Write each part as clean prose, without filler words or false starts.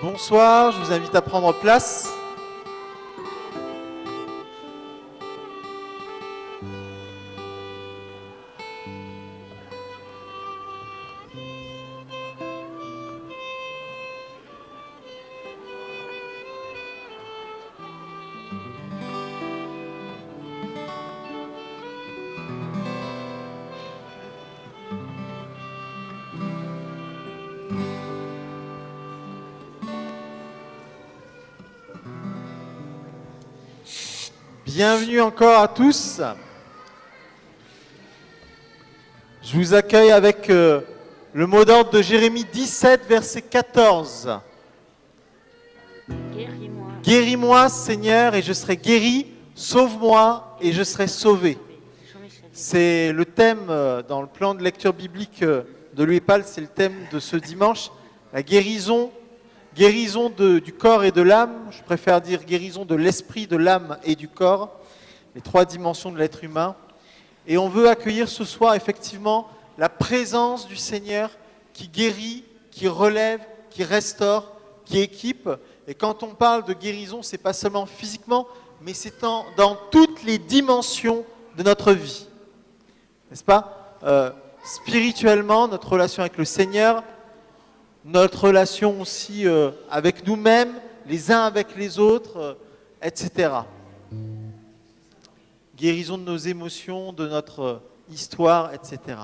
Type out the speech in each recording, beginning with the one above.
Bonsoir, je vous invite à prendre place. Bienvenue encore à tous. Je vous accueille avec le mot d'ordre de Jérémie 17, verset 14. Guéris-moi. Guéris-moi, Seigneur, et je serai guéri. Sauve-moi, et je serai sauvé. C'est le thème dans le plan de lecture biblique de l'UEPAL, c'est le thème de ce dimanche, la guérison. Guérison du corps et de l'âme, je préfère dire guérison de l'esprit, de l'âme et du corps, les trois dimensions de l'être humain. Et on veut accueillir ce soir effectivement la présence du Seigneur qui guérit, qui relève, qui restaure, qui équipe. Et quand on parle de guérison, c'est pas seulement physiquement, mais c'est dans toutes les dimensions de notre vie. N'est-ce pas ? Spirituellement, notre relation avec le Seigneur, notre relation aussi avec nous-mêmes, les uns avec les autres, etc. Guérison de nos émotions, de notre histoire, etc.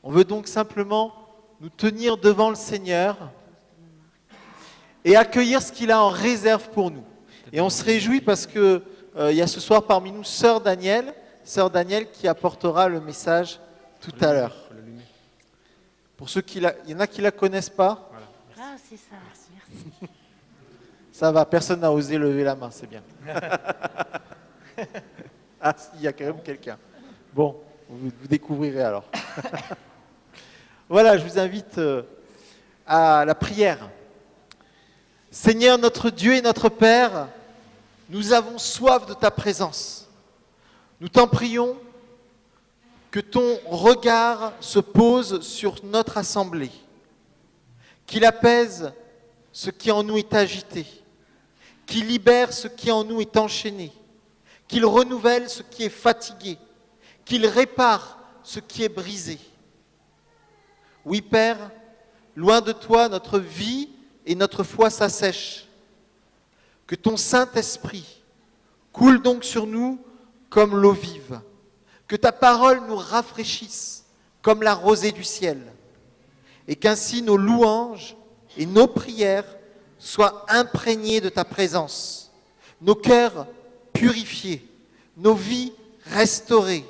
On veut donc simplement nous tenir devant le Seigneur et accueillir ce qu'il a en réserve pour nous. Et on se réjouit parce qu'il y a ce soir parmi nous Sœur Danielle qui apportera le message tout à l'heure. Pour ceux il y en a qui ne la connaissent pas. Voilà. Ah, c'est ça. Merci. Ça va, personne n'a osé lever la main, c'est bien. Ah, il y a quand même quelqu'un. Bon, vous découvrirez alors. Voilà, je vous invite à la prière. Seigneur, notre Dieu et notre Père, nous avons soif de ta présence. Nous t'en prions que ton regard se pose sur notre assemblée, qu'il apaise ce qui en nous est agité, qu'il libère ce qui en nous est enchaîné, qu'il renouvelle ce qui est fatigué, qu'il répare ce qui est brisé. Oui, Père, loin de toi, notre vie et notre foi s'assèchent. Que ton Saint-Esprit coule donc sur nous comme l'eau vive. Que ta parole nous rafraîchisse comme la rosée du ciel. Et qu'ainsi nos louanges et nos prières soient imprégnées de ta présence. Nos cœurs purifiés, nos vies restaurées,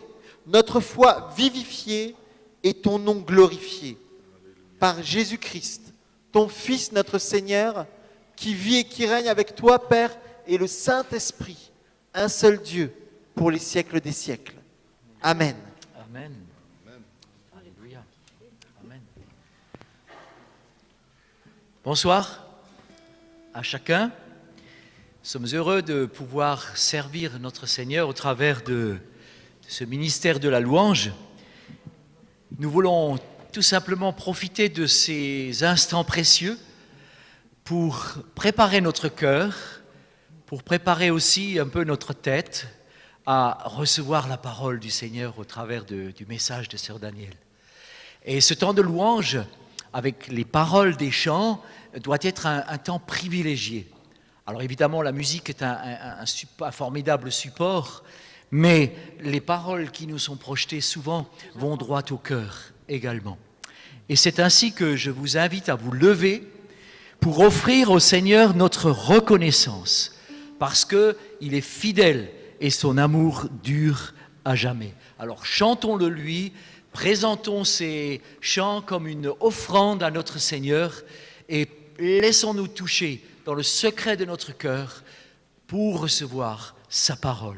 notre foi vivifiée et ton nom glorifié. Par Jésus-Christ, ton Fils, notre Seigneur, qui vit et qui règne avec toi, Père, et le Saint-Esprit, un seul Dieu, pour les siècles des siècles. Amen. Amen. Alléluia. Amen. Bonsoir à chacun. Nous sommes heureux de pouvoir servir notre Seigneur au travers de ce ministère de la louange. Nous voulons tout simplement profiter de ces instants précieux pour préparer notre cœur, pour préparer aussi un peu notre tête à recevoir la parole du Seigneur au travers du message de Sœur Danielle. Et ce temps de louange, avec les paroles des chants, doit être un temps privilégié. Alors évidemment, la musique est un formidable support, mais les paroles qui nous sont projetées souvent vont droit au cœur également. Et c'est ainsi que je vous invite à vous lever pour offrir au Seigneur notre reconnaissance, parce qu'il est fidèle et son amour dure à jamais. Alors chantons-le lui, présentons ces chants comme une offrande à notre Seigneur et laissons-nous toucher dans le secret de notre cœur pour recevoir sa parole.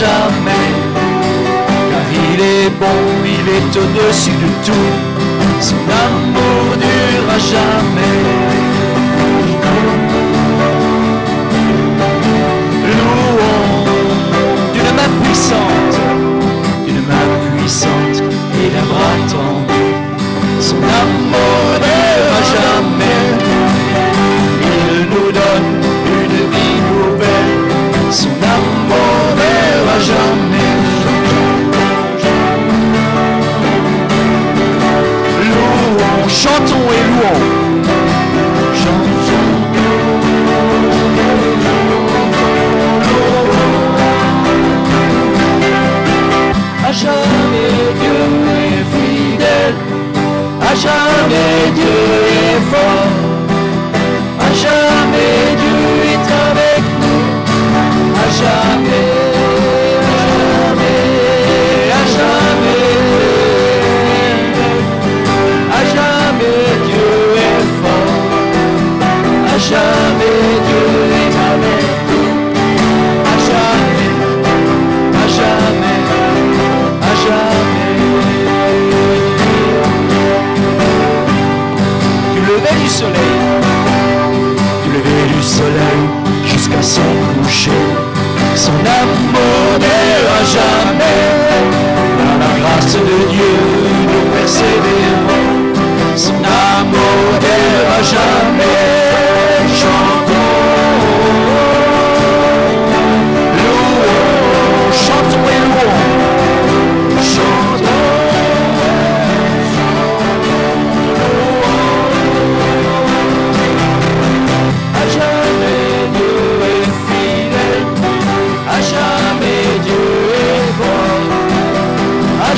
jamais. Car il est bon, il est au-dessus de tout. Son amour durera jamais. Louons d'une main puissante, et d'un bras tendre. Son amour durera jamais. Il nous donne une vie nouvelle. Son amour durera jamais. Louons, chantons et louons. À jamais Dieu est fidèle, à jamais Dieu est fort, à jamais Dieu est avec nous, à jamais, à jamais, à jamais Dieu est fort, à jamais Dieu est avec nous, à jamais, à jamais. Du lever du soleil jusqu'à son coucher, son amour n'ira jamais. Par la grâce de Dieu, nous persévérons. Son amour n'ira jamais. Chantons, louons, chantons et louons. Chantons.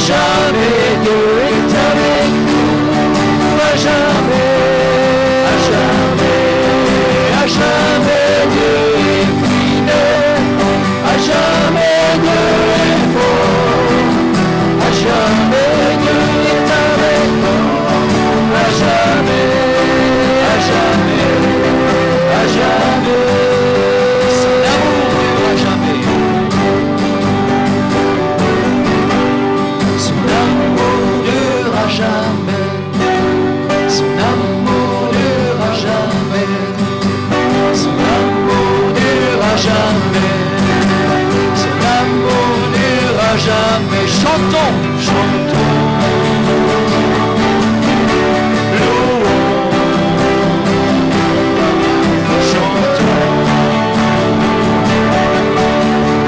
Jamais Dieu est avec nous, à jamais, à jamais, à jamais Dieu est fidèle, à jamais Dieu est fort, à jamais Dieu est avec nous, à jamais, à jamais, à jamais, son amour durera jamais. Jamais, son amour durera jamais, son amour durera jamais, son amour durera jamais. Chantons, chantons, louons, chantons,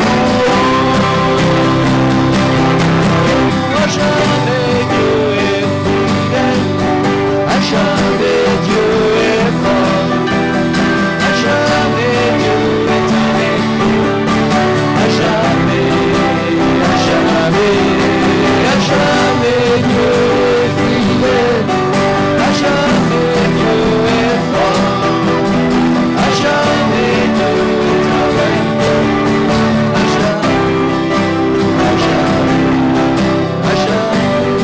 louons, à jamais. À jamais Dieu est fort, à jamais Dieu est avec nous, à jamais, à jamais, à jamais Dieu est fidèle, à jamais Dieu est fort, à jamais Dieu est avec nous, à jamais, à jamais, à jamais.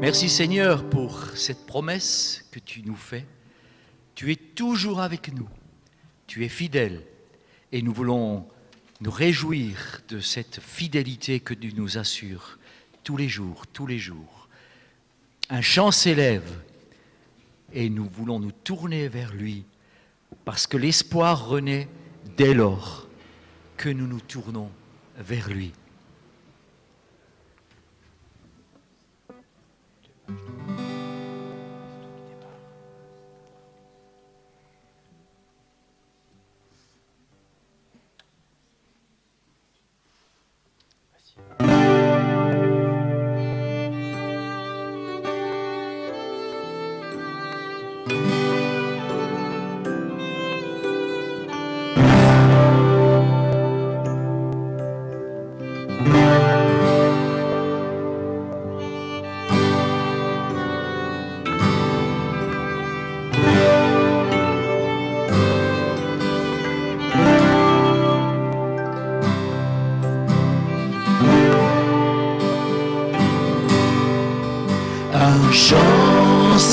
Merci Seigneur pour cette promesse que tu nous fais. Tu es toujours avec nous, tu es fidèle et nous voulons nous réjouir de cette fidélité que tu nous assures tous les jours, tous les jours. Un chant s'élève et nous voulons nous tourner vers lui parce que l'espoir renaît dès lors que nous nous tournons vers lui.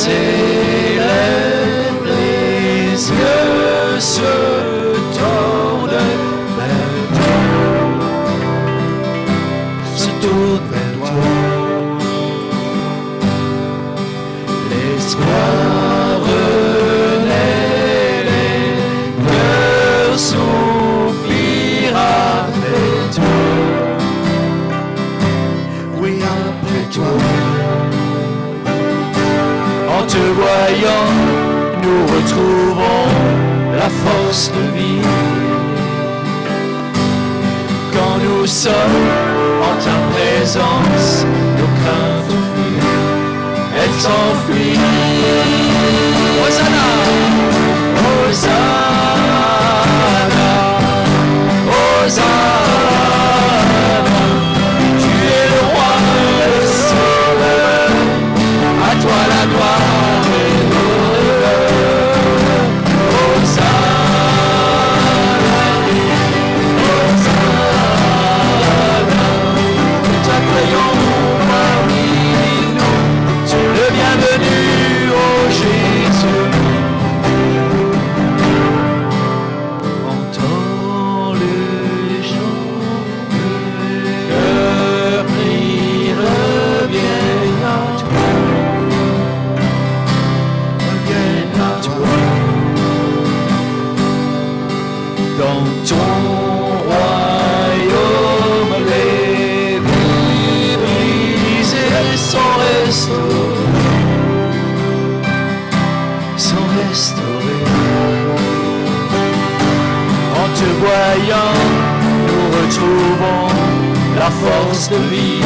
s'élèvent, les yeux se tournent vers toi, se tournent vers toi. L'espoir renaît, les cœurs soupirent après toi. Oui, après toi. En te voyant, nous retrouvons la force de vie. Quand nous sommes en ta présence, nos craintes fuient, elles s'enfuient. Hosanna, Hosanna, Hosanna. Tu es le roi, le sauveur, à toi la gloire et l'honneur. Hosanna, Hosanna. Nous t'accueillons parmi nous, tu es le bienvenu, ô Jésus. Entends les chants, cœur prie, reviens à toi. Reviens à toi. Dans ton royaume, les vies brisées sont restaurées, sont restaurées. En te voyant, nous retrouvons la force de vie.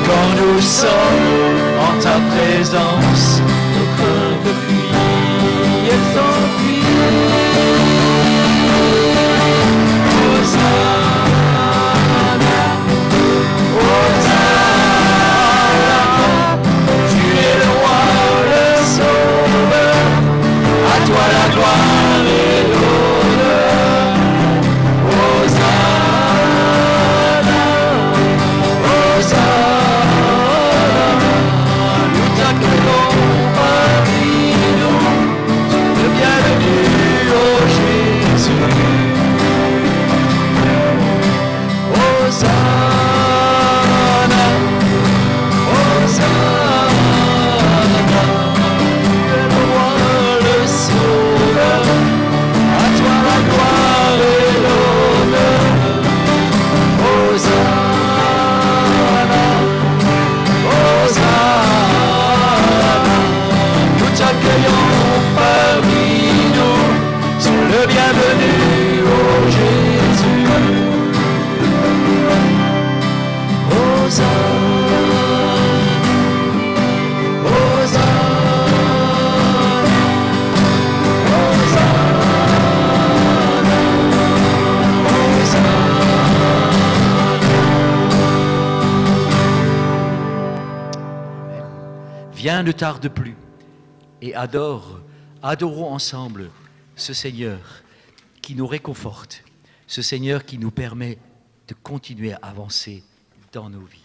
Quand nous sommes en ta présence, nos craintes fuient, elles s'enfuient. Hosanna, Hosanna. Tu es le roi, le sauveur, à toi la gloire et l'honneur. Hosanna, Hosanna. Nous t'accueillons parmi nous, le bienvenu, ô Jésus. Hosanna, Hosanna. Tu es le roi, le sauveur, à toi la gloire et l'honneur. Hosanna, Hosanna. Nous t'accueillons parmi nous, sois le bienvenu, ô Jésus. Hosanna, Viens, ne tarde plus, et adorons ensemble ce Seigneur qui nous réconforte, ce Seigneur qui nous permet de continuer à avancer dans nos vies.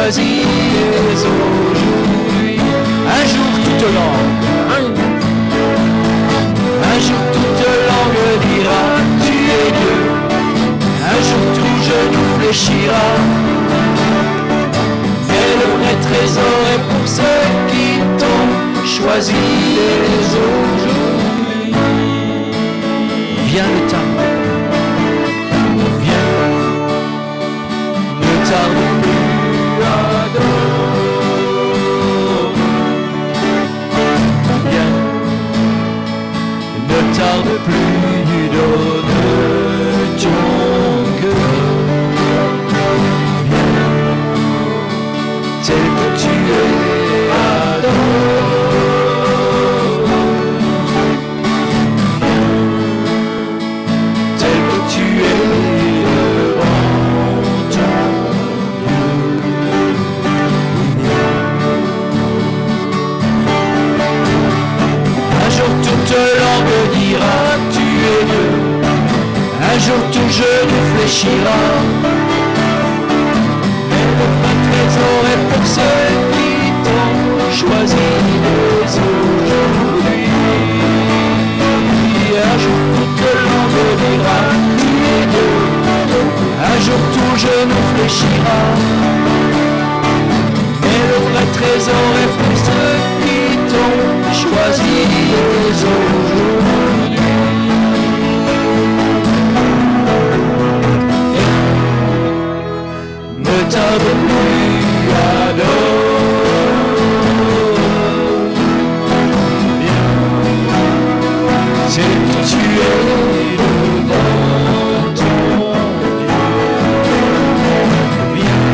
choisis aujourd'hui. Un jour toute langue, un jour toute langue dira tu es Dieu. Un jour tout genou fléchira. Mais le vrai trésor est pour ceux qui t'ont choisi aujourd'hui. Viens le temps. Ne tarde plus à viens, ne tarde plus, donne ton cœur. Viens, tel que tu es, adore. Viens, tel que tu es, toute langue dira tu es Dieu. Un jour tout genou fléchira. Mais le vrai trésor est pour ceux qui t'ont choisi aujourd'hui. Un jour toute langue dira tu es Dieu. Un jour tout genou fléchira. Mais le vrai trésor est pour ceux qui t'ont choisi aujourd'hui. Ne tarde plus, adore. Viens, c'est que tu es devant ton Dieu. Viens.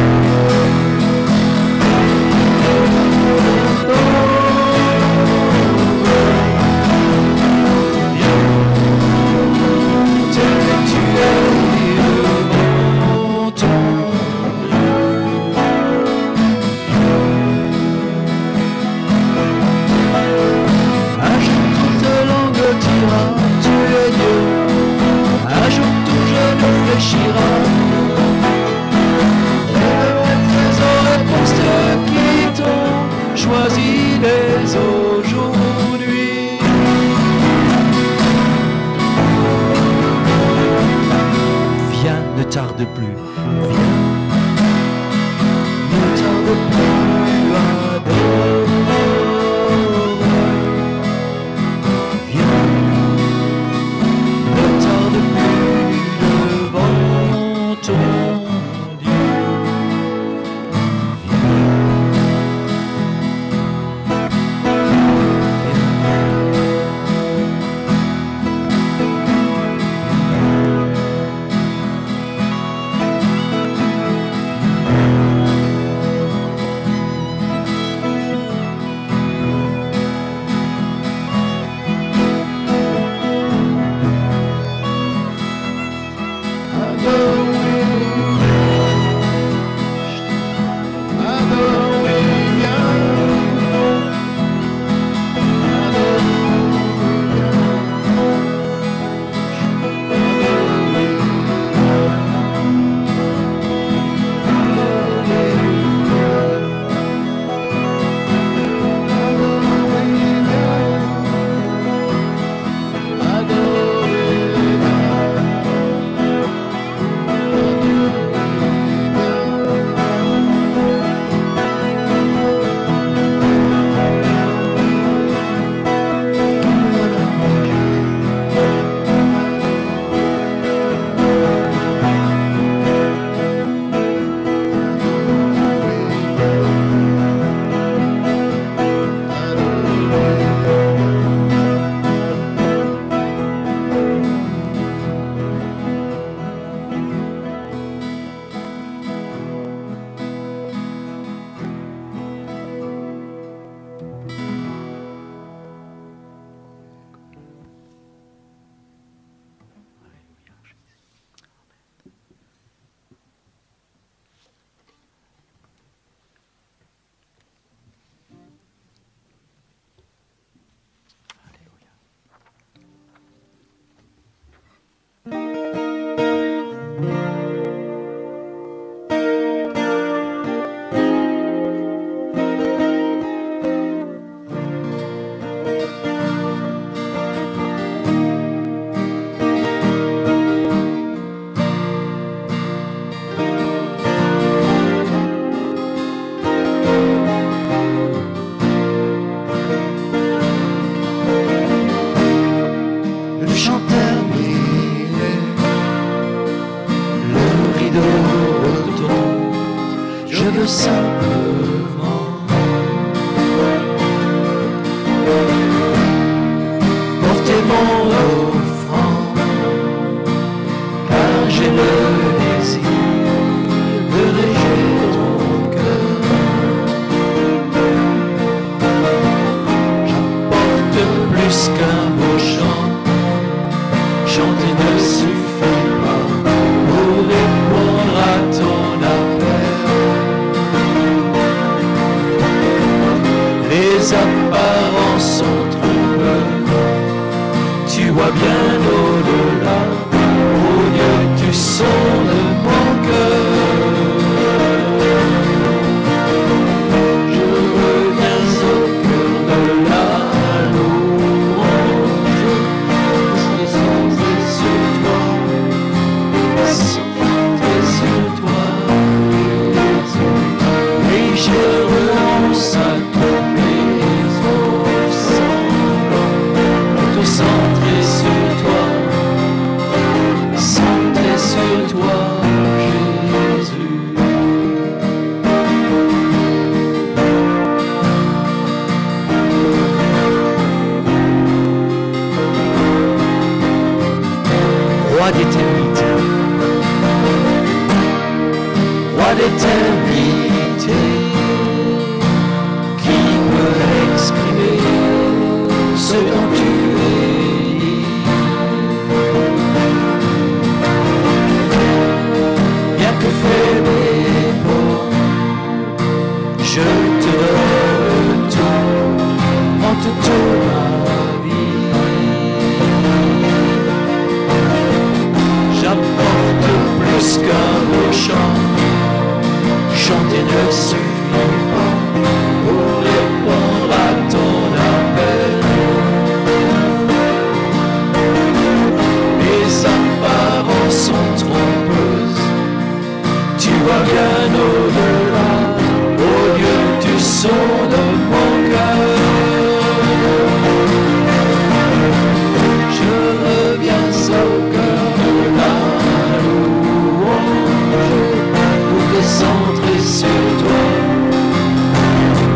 Tout simplement, portez mon offrande, car j'ai le désir de réjouir ton cœur. J'apporte plus qu'un beau chant, chanter ne suffit pas pour répondre à ton appel. Les apparences sont trompeuses, tu vois bien au-delà, oh Dieu, tu sondes mon cœur. Je reviens au cœur de la louange, je centré sur toi, centré sur toi, Jésus. Et je renonce à tous mes faux semblants, tout centré sur toi, centré sur toi, Jésus. Roi d'éternité, roi d'éternité, qui peut exprimer ce dont tu es. Bien que faible et pauvre, je te donne tout, en toute ma vie. J'apporte plus qu'un beau chant, chanter ne suffit pas pour répondre à ton appel. Les apparences sont trompeuses, tu vois bien au-delà, oh Dieu, tu sondes mon cœur. Je reviens au cœur de la louange, pour te centrer sur toi,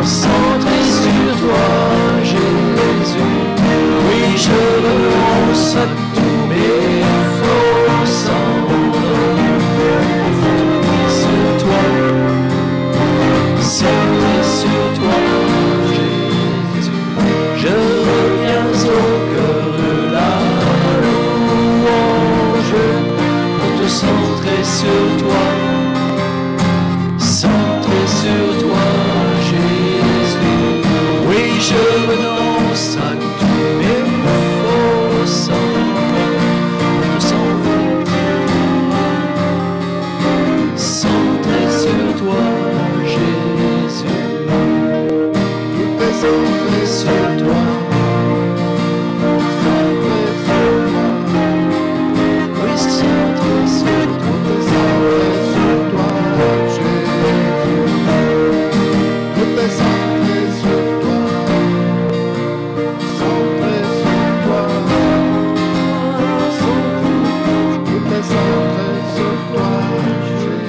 centrer sur toi, Jésus. Oui, je renonce à tous mes faux semblants, centrer sur toi, centrer sur toi, Jésus. Je reviens au cœur de la louange, pour te centrer sur toi, centré sur toi, Jésus. Oui, je renonce à tous mes faux semblants, centré sur toi, Jésus. Tout est centré sur toi, centré sur toi. Oui, centré sur toi, centré sur toi, Jésus. Tout est centré sur toi, centré sur toi, tout est centré sur toi, Jésus.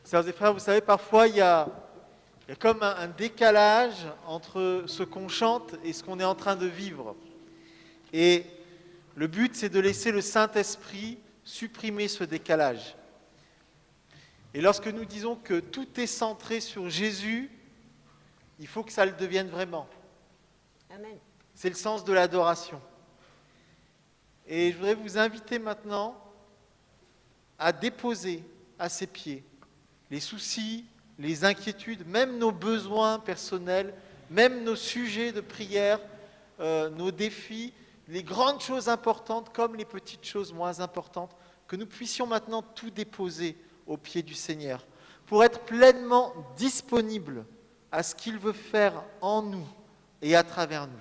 Sœurs et frères, vous savez, parfois il y a comme un décalage entre ce qu'on chante et ce qu'on est en train de vivre. Et le but, c'est de laisser le Saint-Esprit supprimer ce décalage. Et lorsque nous disons que tout est centré sur Jésus, il faut que ça le devienne vraiment. Amen. C'est le sens de l'adoration. Et je voudrais vous inviter maintenant à déposer à ses pieds les soucis, les inquiétudes, même nos besoins personnels, même nos sujets de prière, nos défis, les grandes choses importantes comme les petites choses moins importantes, que nous puissions maintenant tout déposer aux pieds du Seigneur pour être pleinement disponibles à ce qu'il veut faire en nous et à travers nous.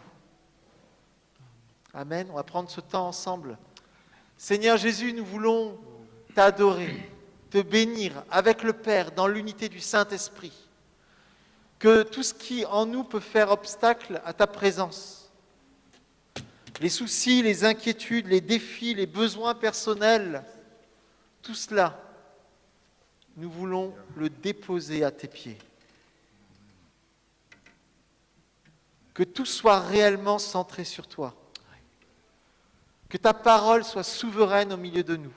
Amen. On va prendre ce temps ensemble. Seigneur Jésus, nous voulons t'adorer, te bénir avec le Père dans l'unité du Saint-Esprit. Que tout ce qui en nous peut faire obstacle à ta présence, les soucis, les inquiétudes, les défis, les besoins personnels, tout cela, nous voulons le déposer à tes pieds. Que tout soit réellement centré sur toi. Que ta parole soit souveraine au milieu de nous.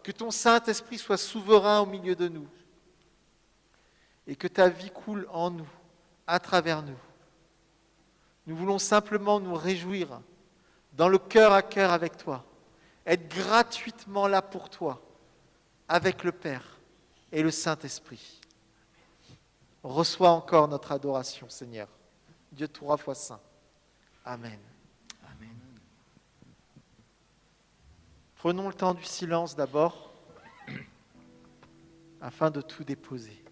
Que ton Saint-Esprit soit souverain au milieu de nous. Et que ta vie coule en nous, à travers nous. Nous voulons simplement nous réjouir dans le cœur à cœur avec toi, être gratuitement là pour toi, avec le Père et le Saint-Esprit. Reçois encore notre adoration, Seigneur. Dieu 3 fois saint. Amen. Amen. Prenons le temps du silence d'abord, afin de tout déposer.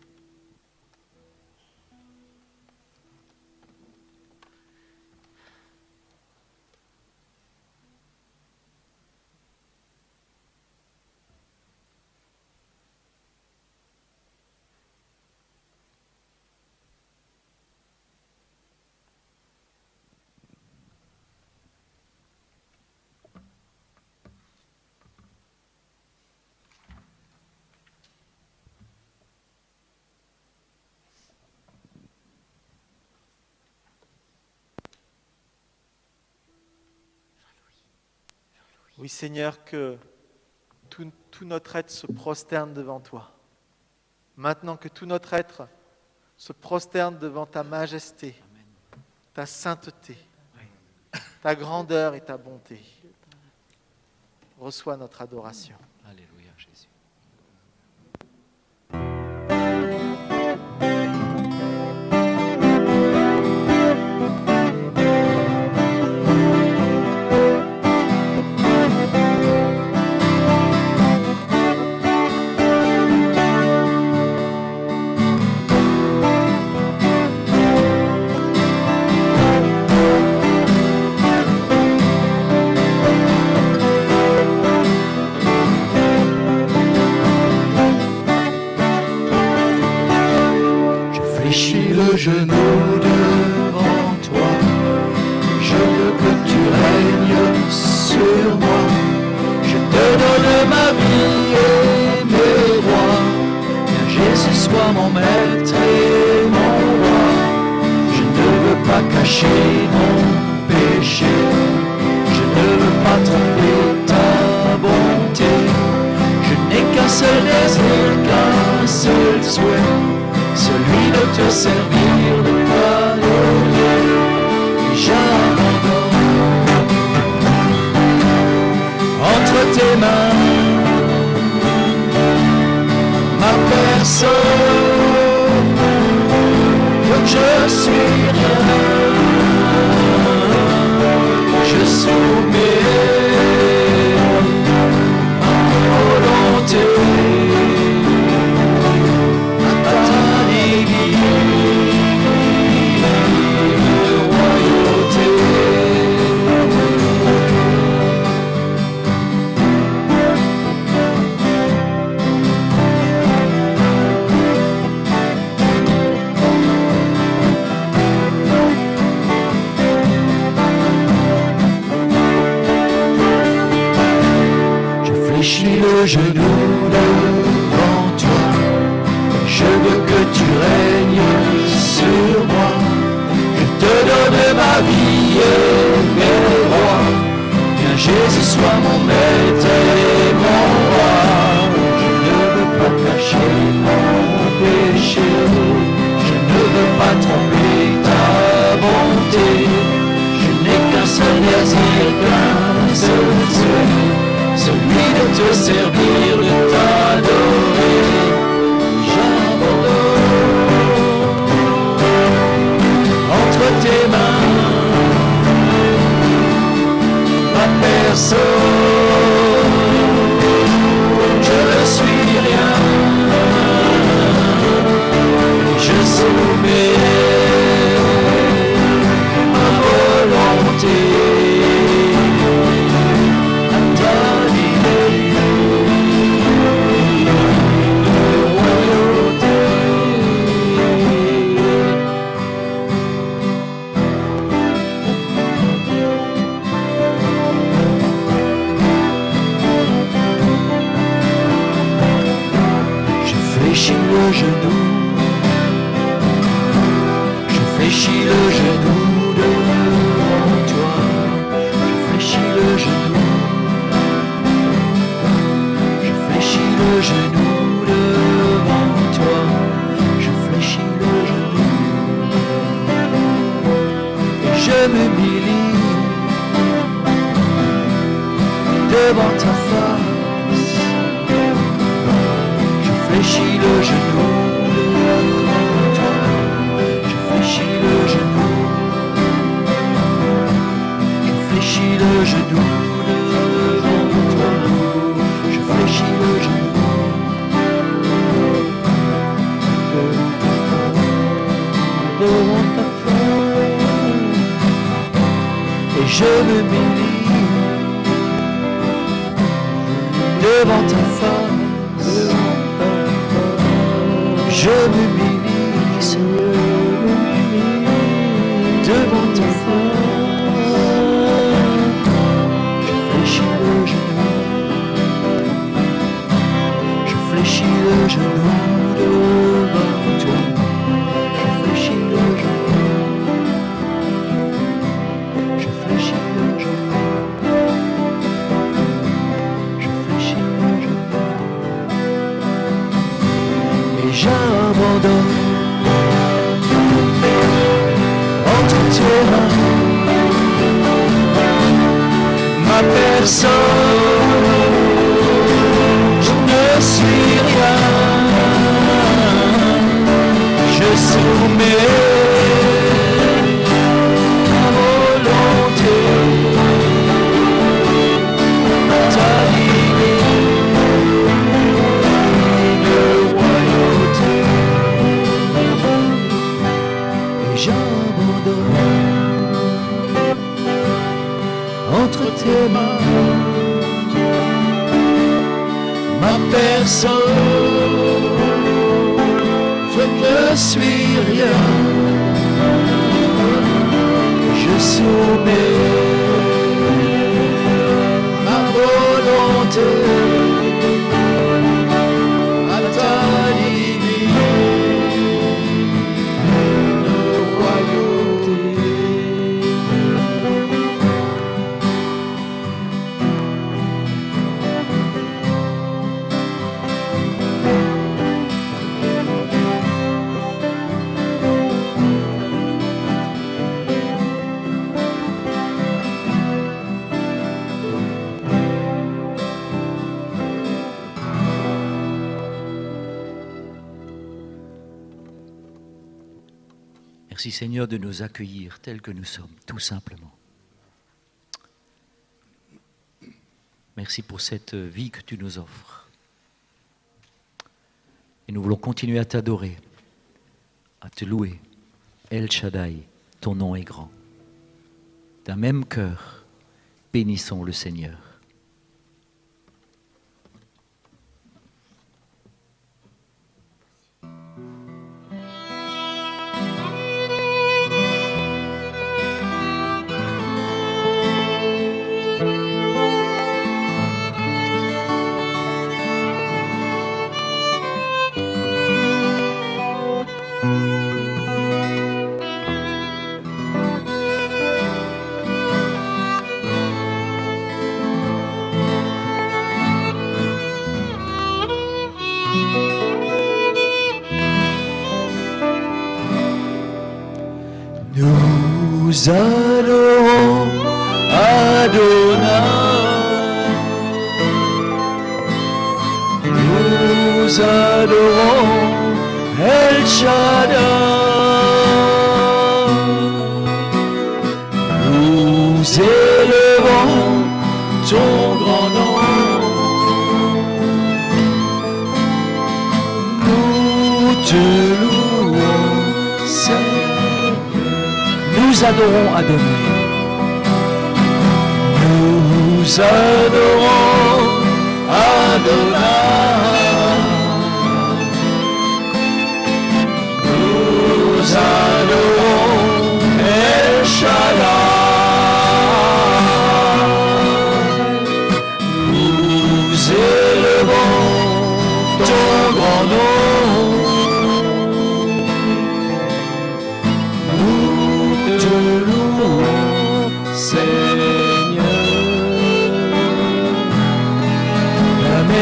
Oui, Seigneur, que tout notre être se prosterne devant toi. Maintenant que tout notre être se prosterne devant ta majesté, ta sainteté, ta grandeur et ta bonté. Reçois notre adoration. Alléluia, Jésus. Genou devant toi, je veux que tu règnes sur moi. Je te donne ma vie et mes droits. Que Jésus soit mon maître et mon roi. Je ne veux pas cacher mon péché. Je ne veux pas tromper ta bonté. Je n'ai qu'un seul désir, qu'un seul souhait. Celui de te servir, de t'adorer, et j'abandonne entre tes mains ma personne, que je suis rien, je soumets ma volonté. Le genou devant toi, je veux que tu règnes sur moi. Je te donne ma vie et mes droits. Bien Jésus soit mon maître et mon roi. Je ne veux pas cacher mon péché. Je ne veux pas tromper ta bonté. Je n'ai qu'un seul désir, qu'un seul souhait. Celui de te servir, de t'adorer, j'abandonne entre tes mains ma personne. Je ne suis rien, je soumets ma volonté à ta vie. fléchis le genou. Je fléchis le genou devant toi. Je fléchis le genou. Je fléchis le genou devant toi. Je fléchis le genou. Et je m'humilie devant ta face. Je fléchis le genou devant toi. Je fléchis le genou. Je fléchis le genou devant toi. Je fléchis le genou. Devant ta face. Et je m'humilie devant ta face. Je m'humilie, Seigneur, devant ta face. Je fléchis le genou. Je fléchis le genou devant toi. Je fléchis le genou. Je fléchis le genou. Je fléchis le genou. Et j'abandonne entre tes mains ma personne. Je ne suis rien. Je soumets ma volonté à ta divine royauté. Et j'abandonne entre tes mains ma personne. Je ne suis rien. Je soumets ma volonté à ta divine royauté. Merci Seigneur de nous accueillir tels que nous sommes, tout simplement. Merci pour cette vie que tu nous offres. Et nous voulons continuer à t'adorer, à te louer. El Shaddai, ton nom est grand. D'un même cœur, bénissons le Seigneur. Nous adorons Adonai. Nous adorons El Shaddai. Nous élevons ton grand nom. Nous te louons, Seigneur. Nous adorons Adonai. Nous adorons Adonai. Nous adorons El Shaddai. Nous élevons ton grand nom.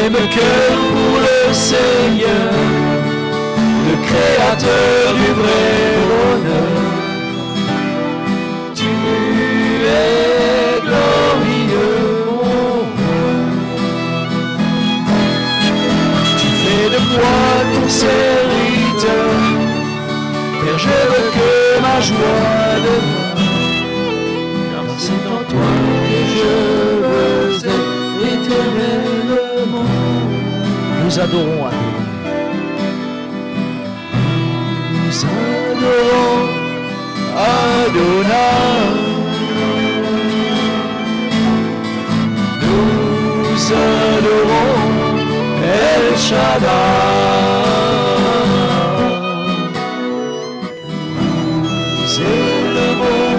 même cœur pour le Seigneur, le Créateur du vrai bonheur. Tu es glorieux, mon roi. Tu fais de moi ton serviteur, Père, je veux que ma joie demeure, car c'est en toi que je veux être éternellement. Nous adorons Adonai. Nous adorons El Shaddai. Nous élevons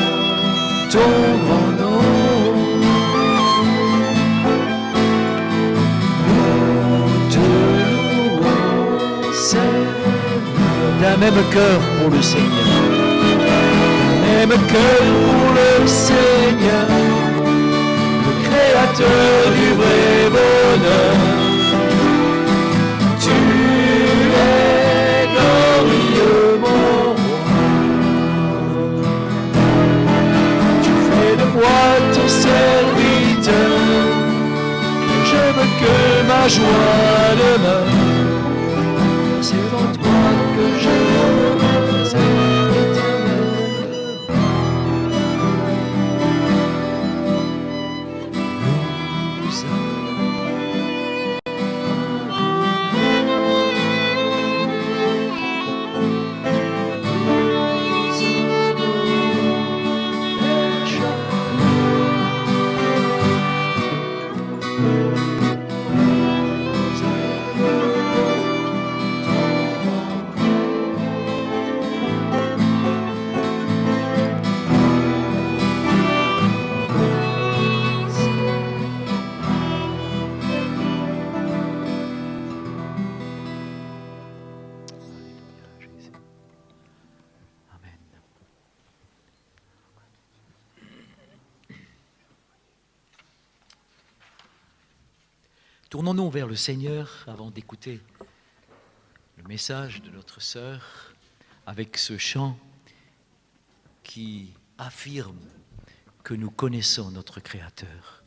ton grand nom. Nous te louons, Seigneur. D'un même cœur pour le Seigneur. D'un même cœur pour le Seigneur, le Créateur du vrai bonheur. Tu es glorieux, mon roi. Tu fais de moi ton serviteur, et je veux que ma joie demeure. C'est en toi que je veux être éternel. Tournons-nous vers le Seigneur avant d'écouter le message de notre sœur avec ce chant qui affirme que nous connaissons notre Créateur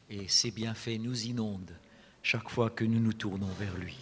et ses bienfaits nous inondent chaque fois que nous nous tournons vers lui.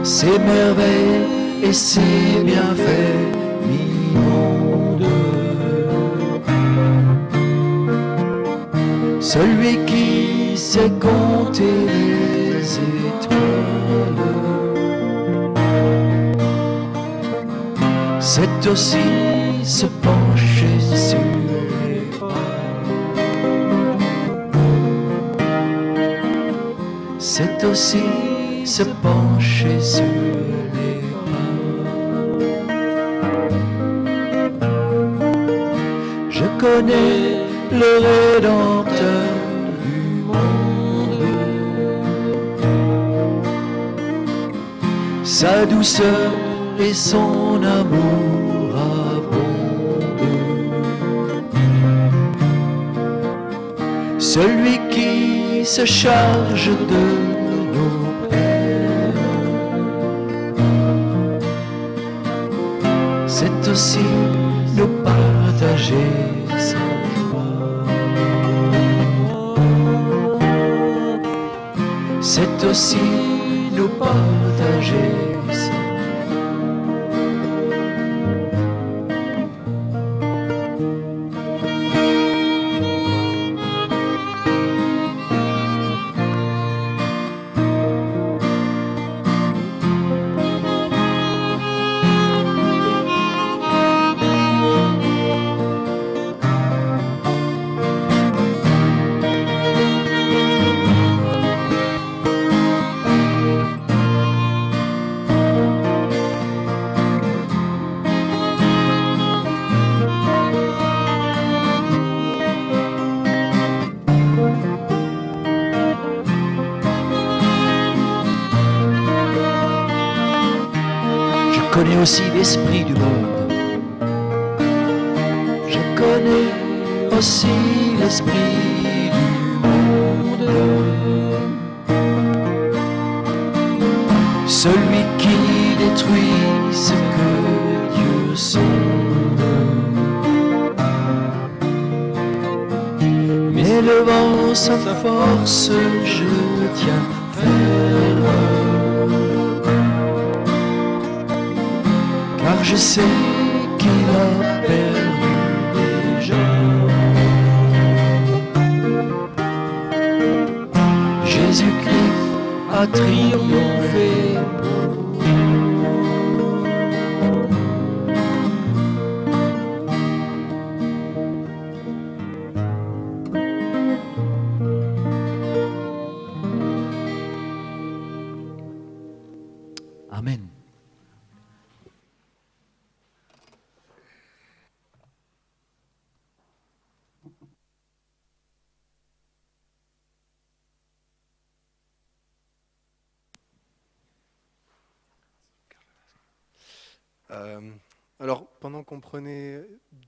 Ses merveilles et ses bienfaits m'inondent. Celui qui sait compter les étoiles, c'est aussi se pencher sur les pas. C'est aussi se pencher sur les pas. Je connais le Rédempteur du monde, sa douceur et son amour abondent. Celui qui se charge de nos c'est aussi nous partager sa joie. C'est aussi nous partager sagesse. Je connais aussi l'esprit du monde. Je connais aussi l'esprit du monde. Celui qui détruit ce que Dieu sonde. Mais levant sa force, je tiens ferme. Car je sais qu'il a perdu déjà. Jésus-Christ a triomphé. Amen. Alors, pendant qu'on prenait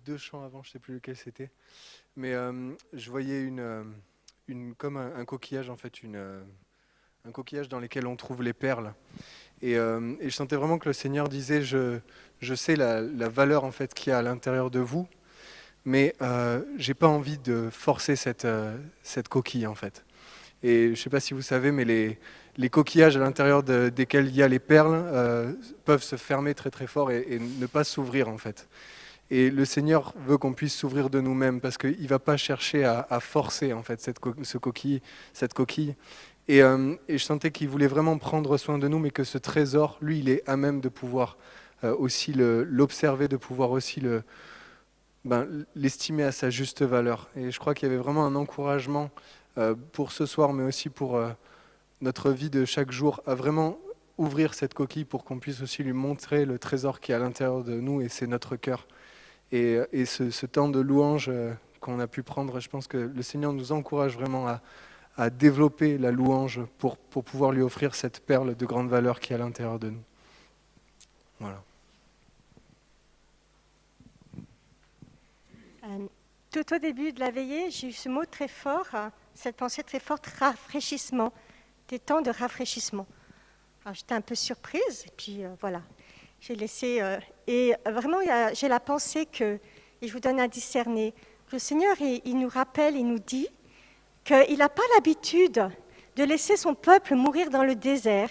2 chants avant, je ne sais plus lequel c'était, mais je voyais comme un coquillage, en fait, un coquillage dans lequel on trouve les perles. Et je sentais vraiment que le Seigneur disait, je sais la valeur en fait, qu'il y a à l'intérieur de vous, mais j'ai pas envie de forcer cette coquille, en fait. Et je ne sais pas si vous savez, mais les coquillages à l'intérieur desquels il y a les perles peuvent se fermer très très fort et ne pas s'ouvrir, en fait. Et le Seigneur veut qu'on puisse s'ouvrir de nous-mêmes parce qu'il ne va pas chercher à forcer, en fait, cette coquille. Et je sentais qu'il voulait vraiment prendre soin de nous, mais que ce trésor, lui, il est à même de pouvoir aussi l'observer, de pouvoir aussi l'estimer à sa juste valeur. Et je crois qu'il y avait vraiment un encouragement pour ce soir, mais aussi pour notre vie de chaque jour, à vraiment ouvrir cette coquille pour qu'on puisse aussi lui montrer le trésor qui est à l'intérieur de nous, et c'est notre cœur. Et ce temps de louange qu'on a pu prendre, je pense que le Seigneur nous encourage vraiment à développer la louange pour pouvoir lui offrir cette perle de grande valeur qui est à l'intérieur de nous. Voilà. Tout au début de la veillée, j'ai eu ce mot très fort, cette pensée très forte, rafraîchissement, des temps de rafraîchissement. Alors, j'étais un peu surprise, et puis voilà, j'ai laissé... et vraiment, j'ai la pensée que, et je vous donne à discerner, que le Seigneur, il nous rappelle, il nous dit qu'il n'a pas l'habitude de laisser son peuple mourir dans le désert.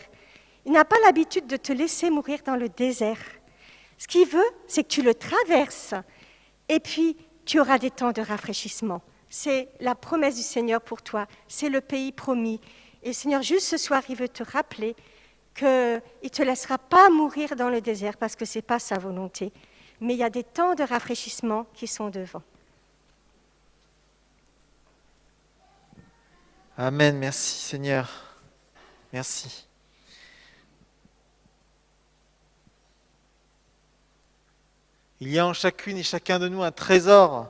Il n'a pas l'habitude de te laisser mourir dans le désert. Ce qu'il veut, c'est que tu le traverses, et puis tu auras des temps de rafraîchissement. C'est la promesse du Seigneur pour toi, c'est le pays promis. Et le Seigneur, juste ce soir, il veut te rappeler qu'il ne te laissera pas mourir dans le désert parce que ce n'est pas sa volonté. Mais il y a des temps de rafraîchissement qui sont devant. Amen, merci Seigneur. Merci. Il y a en chacune et chacun de nous un trésor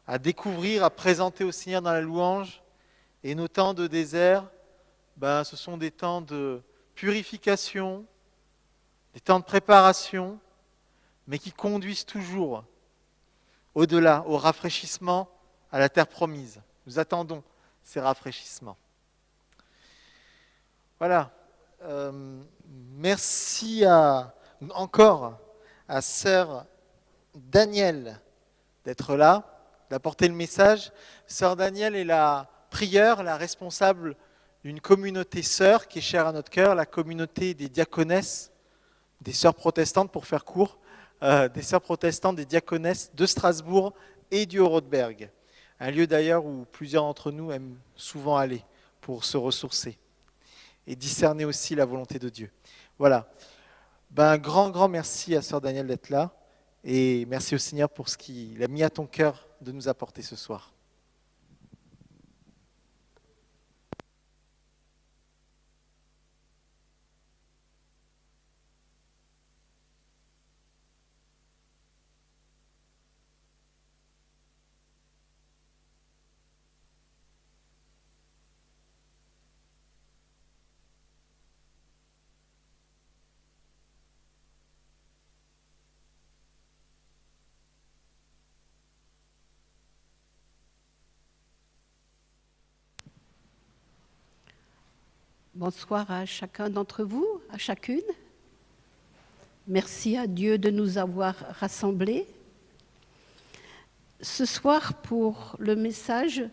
à découvrir, à présenter au Seigneur dans la louange. Et nos temps de désert, ce sont des temps de purification, des temps de préparation, mais qui conduisent toujours au-delà, au rafraîchissement, à la terre promise. Nous attendons ces rafraîchissements. Voilà. Merci encore à sœur Danielle d'être là, d'apporter le message. Sœur Danielle est la prieure, la responsable d'une communauté sœur qui est chère à notre cœur, la communauté des diaconesses, des sœurs protestantes pour faire court, des sœurs protestantes, des diaconesses de Strasbourg et du Haut-Rotberg. Un lieu d'ailleurs où plusieurs d'entre nous aiment souvent aller pour se ressourcer et discerner aussi la volonté de Dieu. Voilà. Un grand merci à sœur Danielle d'être là et merci au Seigneur pour ce qu'il a mis à ton cœur de nous apporter ce soir. Bonsoir à chacun d'entre vous, à chacune. Merci à Dieu de nous avoir rassemblés. Ce soir, pour le message,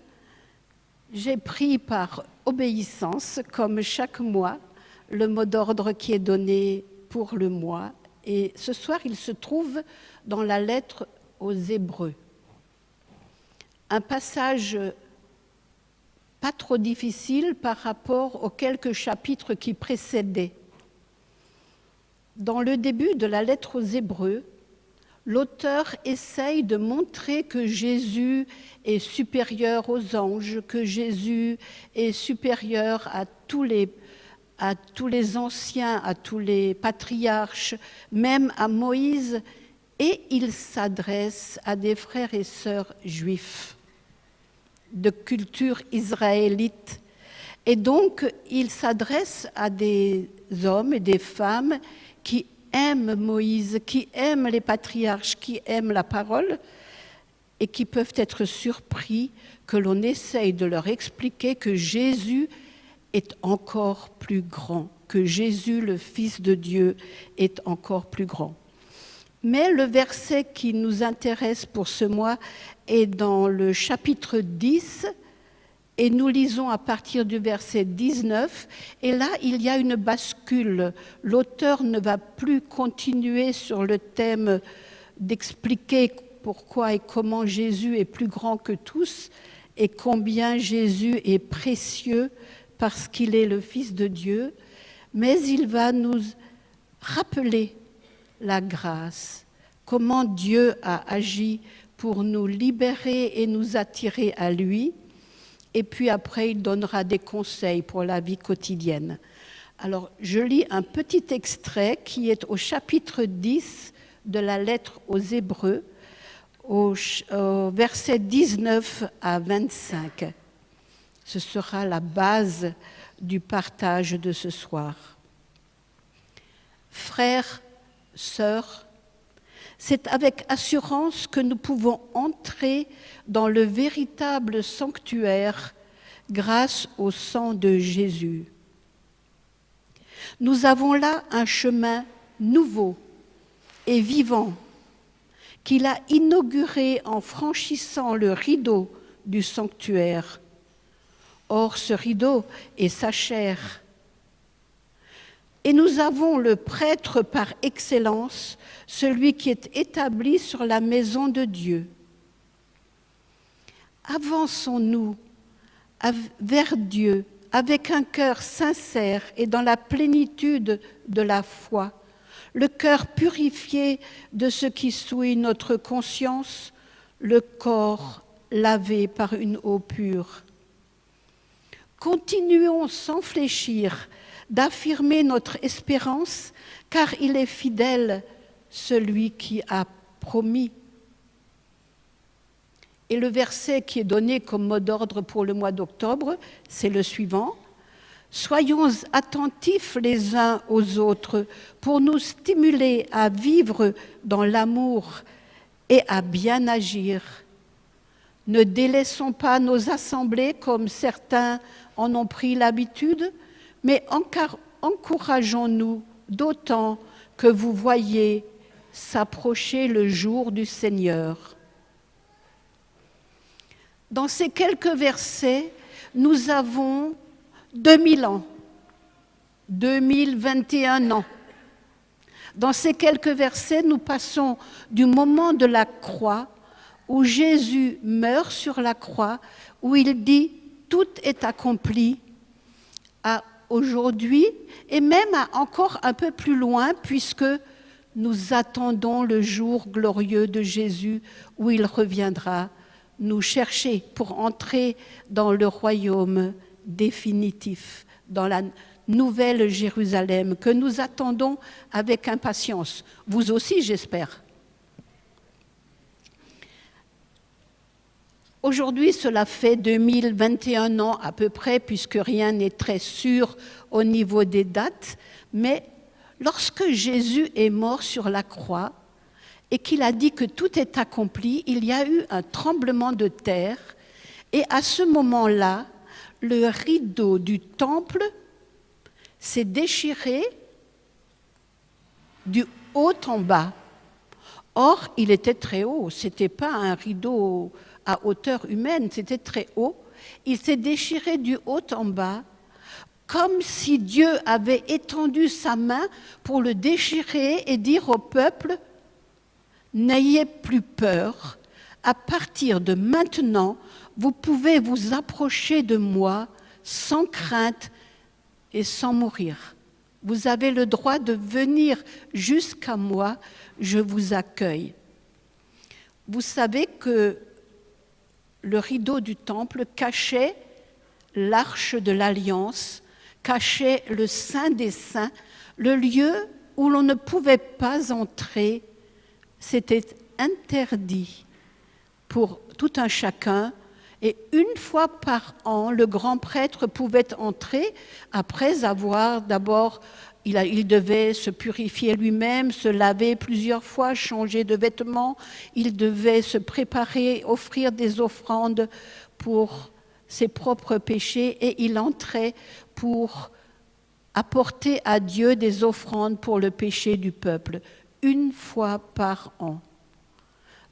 j'ai pris par obéissance, comme chaque mois, le mot d'ordre qui est donné pour le mois. Et ce soir, il se trouve dans la lettre aux Hébreux. Un passage pas trop difficile par rapport aux quelques chapitres qui précédaient. Dans le début de la lettre aux Hébreux, l'auteur essaye de montrer que Jésus est supérieur aux anges, que Jésus est supérieur à tous les anciens, à tous les patriarches, même à Moïse, et il s'adresse à des frères et sœurs juifs de culture israélite. Et donc, il s'adresse à des hommes et des femmes qui aiment Moïse, qui aiment les patriarches, qui aiment la parole et qui peuvent être surpris que l'on essaye de leur expliquer que Jésus est encore plus grand, que Jésus, le Fils de Dieu, est encore plus grand. Mais le verset qui nous intéresse pour ce mois est dans le chapitre 10 et nous lisons à partir du verset 19. Et là, il y a une bascule. L'auteur ne va plus continuer sur le thème d'expliquer pourquoi et comment Jésus est plus grand que tous et combien Jésus est précieux parce qu'il est le Fils de Dieu, mais il va nous rappeler la grâce, comment Dieu a agi pour nous libérer et nous attirer à lui. Et puis après, il donnera des conseils pour la vie quotidienne. Alors, je lis un petit extrait qui est au chapitre 10 de la lettre aux Hébreux, au verset 19 à 25. Ce sera la base du partage de ce soir. Frères, sœurs, c'est avec assurance que nous pouvons entrer dans le véritable sanctuaire grâce au sang de Jésus. Nous avons là un chemin nouveau et vivant qu'il a inauguré en franchissant le rideau du sanctuaire. Or, ce rideau est sa chair. Et nous avons le prêtre par excellence, celui qui est établi sur la maison de Dieu. Avançons-nous vers Dieu avec un cœur sincère et dans la plénitude de la foi, le cœur purifié de ce qui souille notre conscience, le corps lavé par une eau pure. Continuons sans fléchir d'affirmer notre espérance, car il est fidèle, celui qui a promis. Et le verset qui est donné comme mot d'ordre pour le mois d'octobre, c'est le suivant. Soyons attentifs les uns aux autres pour nous stimuler à vivre dans l'amour et à bien agir. Ne délaissons pas nos assemblées comme certains en ont pris l'habitude, mais encourageons-nous d'autant que vous voyez s'approcher le jour du Seigneur. Dans ces quelques versets, nous avons 2000 ans, 2021 ans. Dans ces quelques versets, nous passons du moment de la croix, où Jésus meurt sur la croix, où il dit « tout est accompli », à aujourd'hui, et même à encore un peu plus loin, puisque nous attendons le jour glorieux de Jésus, où il reviendra nous chercher pour entrer dans le royaume définitif, dans la nouvelle Jérusalem, que nous attendons avec impatience. Vous aussi, j'espère. Aujourd'hui, cela fait 2021 ans à peu près, puisque rien n'est très sûr au niveau des dates, mais lorsque Jésus est mort sur la croix et qu'il a dit que tout est accompli, il y a eu un tremblement de terre, et à ce moment-là, le rideau du temple s'est déchiré du haut en bas. Or, il était très haut, ce n'était pas un rideau à hauteur humaine, c'était très haut. Il s'est déchiré du haut en bas, comme si Dieu avait étendu sa main pour le déchirer et dire au peuple « N'ayez plus peur, à partir de maintenant, vous pouvez vous approcher de moi sans crainte et sans mourir. Vous avez le droit de venir jusqu'à moi, je vous accueille. » Vous savez que le rideau du temple cachait l'arche de l'Alliance, cachait le Saint des Saints, le lieu où l'on ne pouvait pas entrer. C'était interdit pour tout un chacun, et une fois par an, le grand prêtre pouvait entrer après avoir d'abord, il devait se purifier lui-même, se laver plusieurs fois, changer de vêtements, il devait se préparer, offrir des offrandes pour ses propres péchés, et il entrait pour apporter à Dieu des offrandes pour le péché du peuple, une fois par an.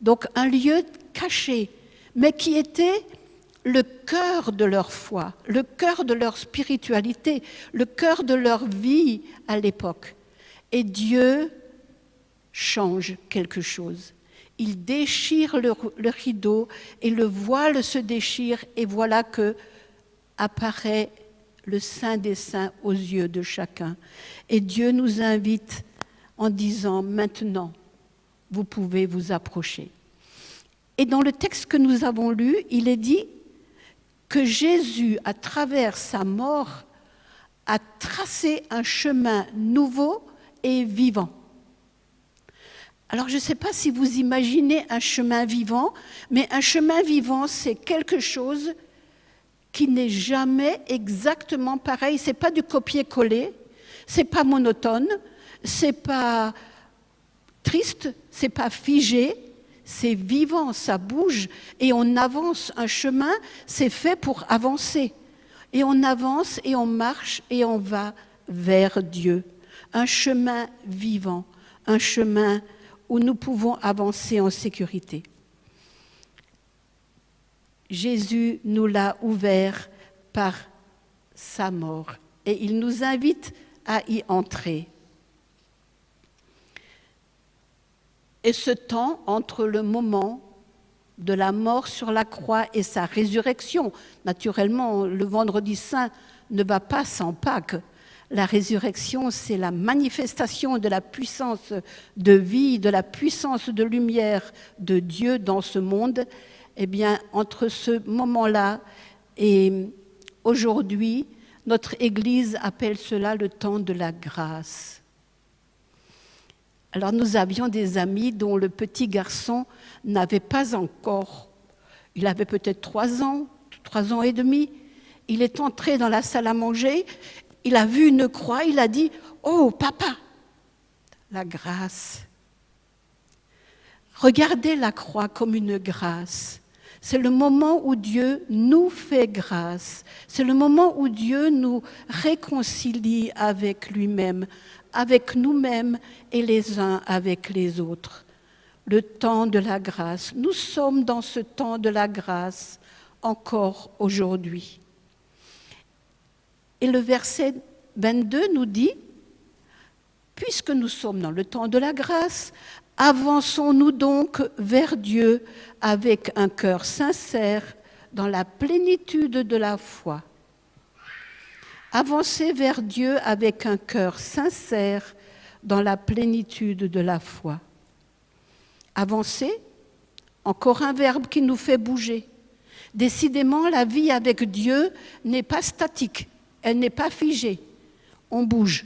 Donc un lieu caché, mais qui était le cœur de leur foi, le cœur de leur spiritualité, le cœur de leur vie à l'époque. Et Dieu change quelque chose. Il déchire le rideau et le voile se déchire, et voilà que apparaît le Saint des Saints aux yeux de chacun. Et Dieu nous invite en disant « Maintenant, vous pouvez vous approcher ». Et dans le texte que nous avons lu, il est dit que Jésus, à travers sa mort, a tracé un chemin nouveau et vivant. Alors, je ne sais pas si vous imaginez un chemin vivant, mais un chemin vivant, c'est quelque chose qui n'est jamais exactement pareil. Ce n'est pas du copier-coller, ce n'est pas monotone, ce n'est pas triste, ce n'est pas figé, c'est vivant, ça bouge, et on avance. Un chemin, c'est fait pour avancer. Et on avance, et on marche, et on va vers Dieu. Un chemin vivant, un chemin où nous pouvons avancer en sécurité. Jésus nous l'a ouvert par sa mort, et il nous invite à y entrer. Et ce temps entre le moment de la mort sur la croix et sa résurrection, naturellement, le vendredi saint ne va pas sans Pâques. La résurrection, c'est la manifestation de la puissance de vie, de la puissance de lumière de Dieu dans ce monde. Eh bien, entre ce moment-là et aujourd'hui, notre Église appelle cela le temps de la grâce. Alors nous avions des amis dont le petit garçon n'avait pas encore, il avait peut-être 3 ans et demi. Il est entré dans la salle à manger, il a vu une croix, il a dit « Oh, papa, la grâce !» Regardez la croix comme une grâce. C'est le moment où Dieu nous fait grâce. C'est le moment où Dieu nous réconcilie avec lui-même, avec nous-mêmes et les uns avec les autres. Le temps de la grâce. Nous sommes dans ce temps de la grâce encore aujourd'hui. Et le verset 22 nous dit, « Puisque nous sommes dans le temps de la grâce, avançons-nous donc vers Dieu avec un cœur sincère dans la plénitude de la foi. » Avancer vers Dieu avec un cœur sincère dans la plénitude de la foi. Avancer, encore un verbe qui nous fait bouger. Décidément, la vie avec Dieu n'est pas statique, elle n'est pas figée. On bouge.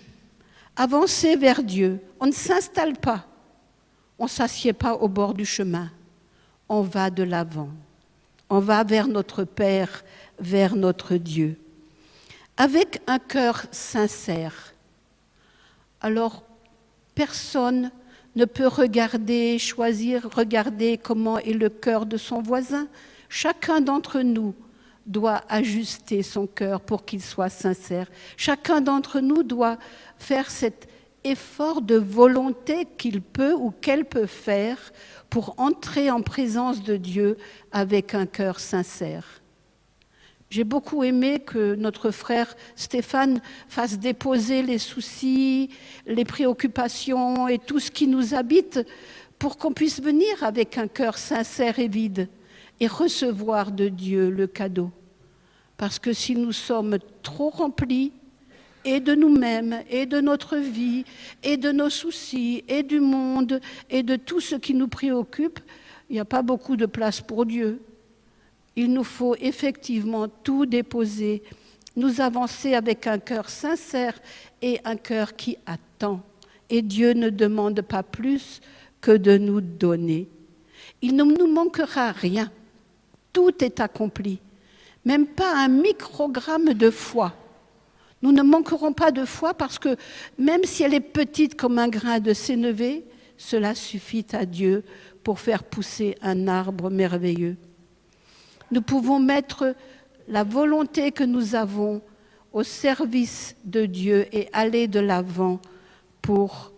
Avancer vers Dieu, on ne s'installe pas, on ne s'assied pas au bord du chemin, on va de l'avant, on va vers notre Père, vers notre Dieu, avec un cœur sincère. Alors, personne ne peut choisir comment est le cœur de son voisin. Chacun d'entre nous doit ajuster son cœur pour qu'il soit sincère. Chacun d'entre nous doit faire cet effort de volonté qu'il peut ou qu'elle peut faire pour entrer en présence de Dieu avec un cœur sincère. J'ai beaucoup aimé que notre frère Stéphane fasse déposer les soucis, les préoccupations et tout ce qui nous habite pour qu'on puisse venir avec un cœur sincère et vide et recevoir de Dieu le cadeau. Parce que si nous sommes trop remplis et de nous-mêmes, et de notre vie, et de nos soucis, et du monde, et de tout ce qui nous préoccupe, il n'y a pas beaucoup de place pour Dieu. Il nous faut effectivement tout déposer, nous avancer avec un cœur sincère et un cœur qui attend. Et Dieu ne demande pas plus que de nous donner. Il ne nous manquera rien. Tout est accompli. Même pas un microgramme de foi. Nous ne manquerons pas de foi parce que même si elle est petite comme un grain de sénévé, cela suffit à Dieu pour faire pousser un arbre merveilleux. Nous pouvons mettre la volonté que nous avons au service de Dieu et aller de l'avant pour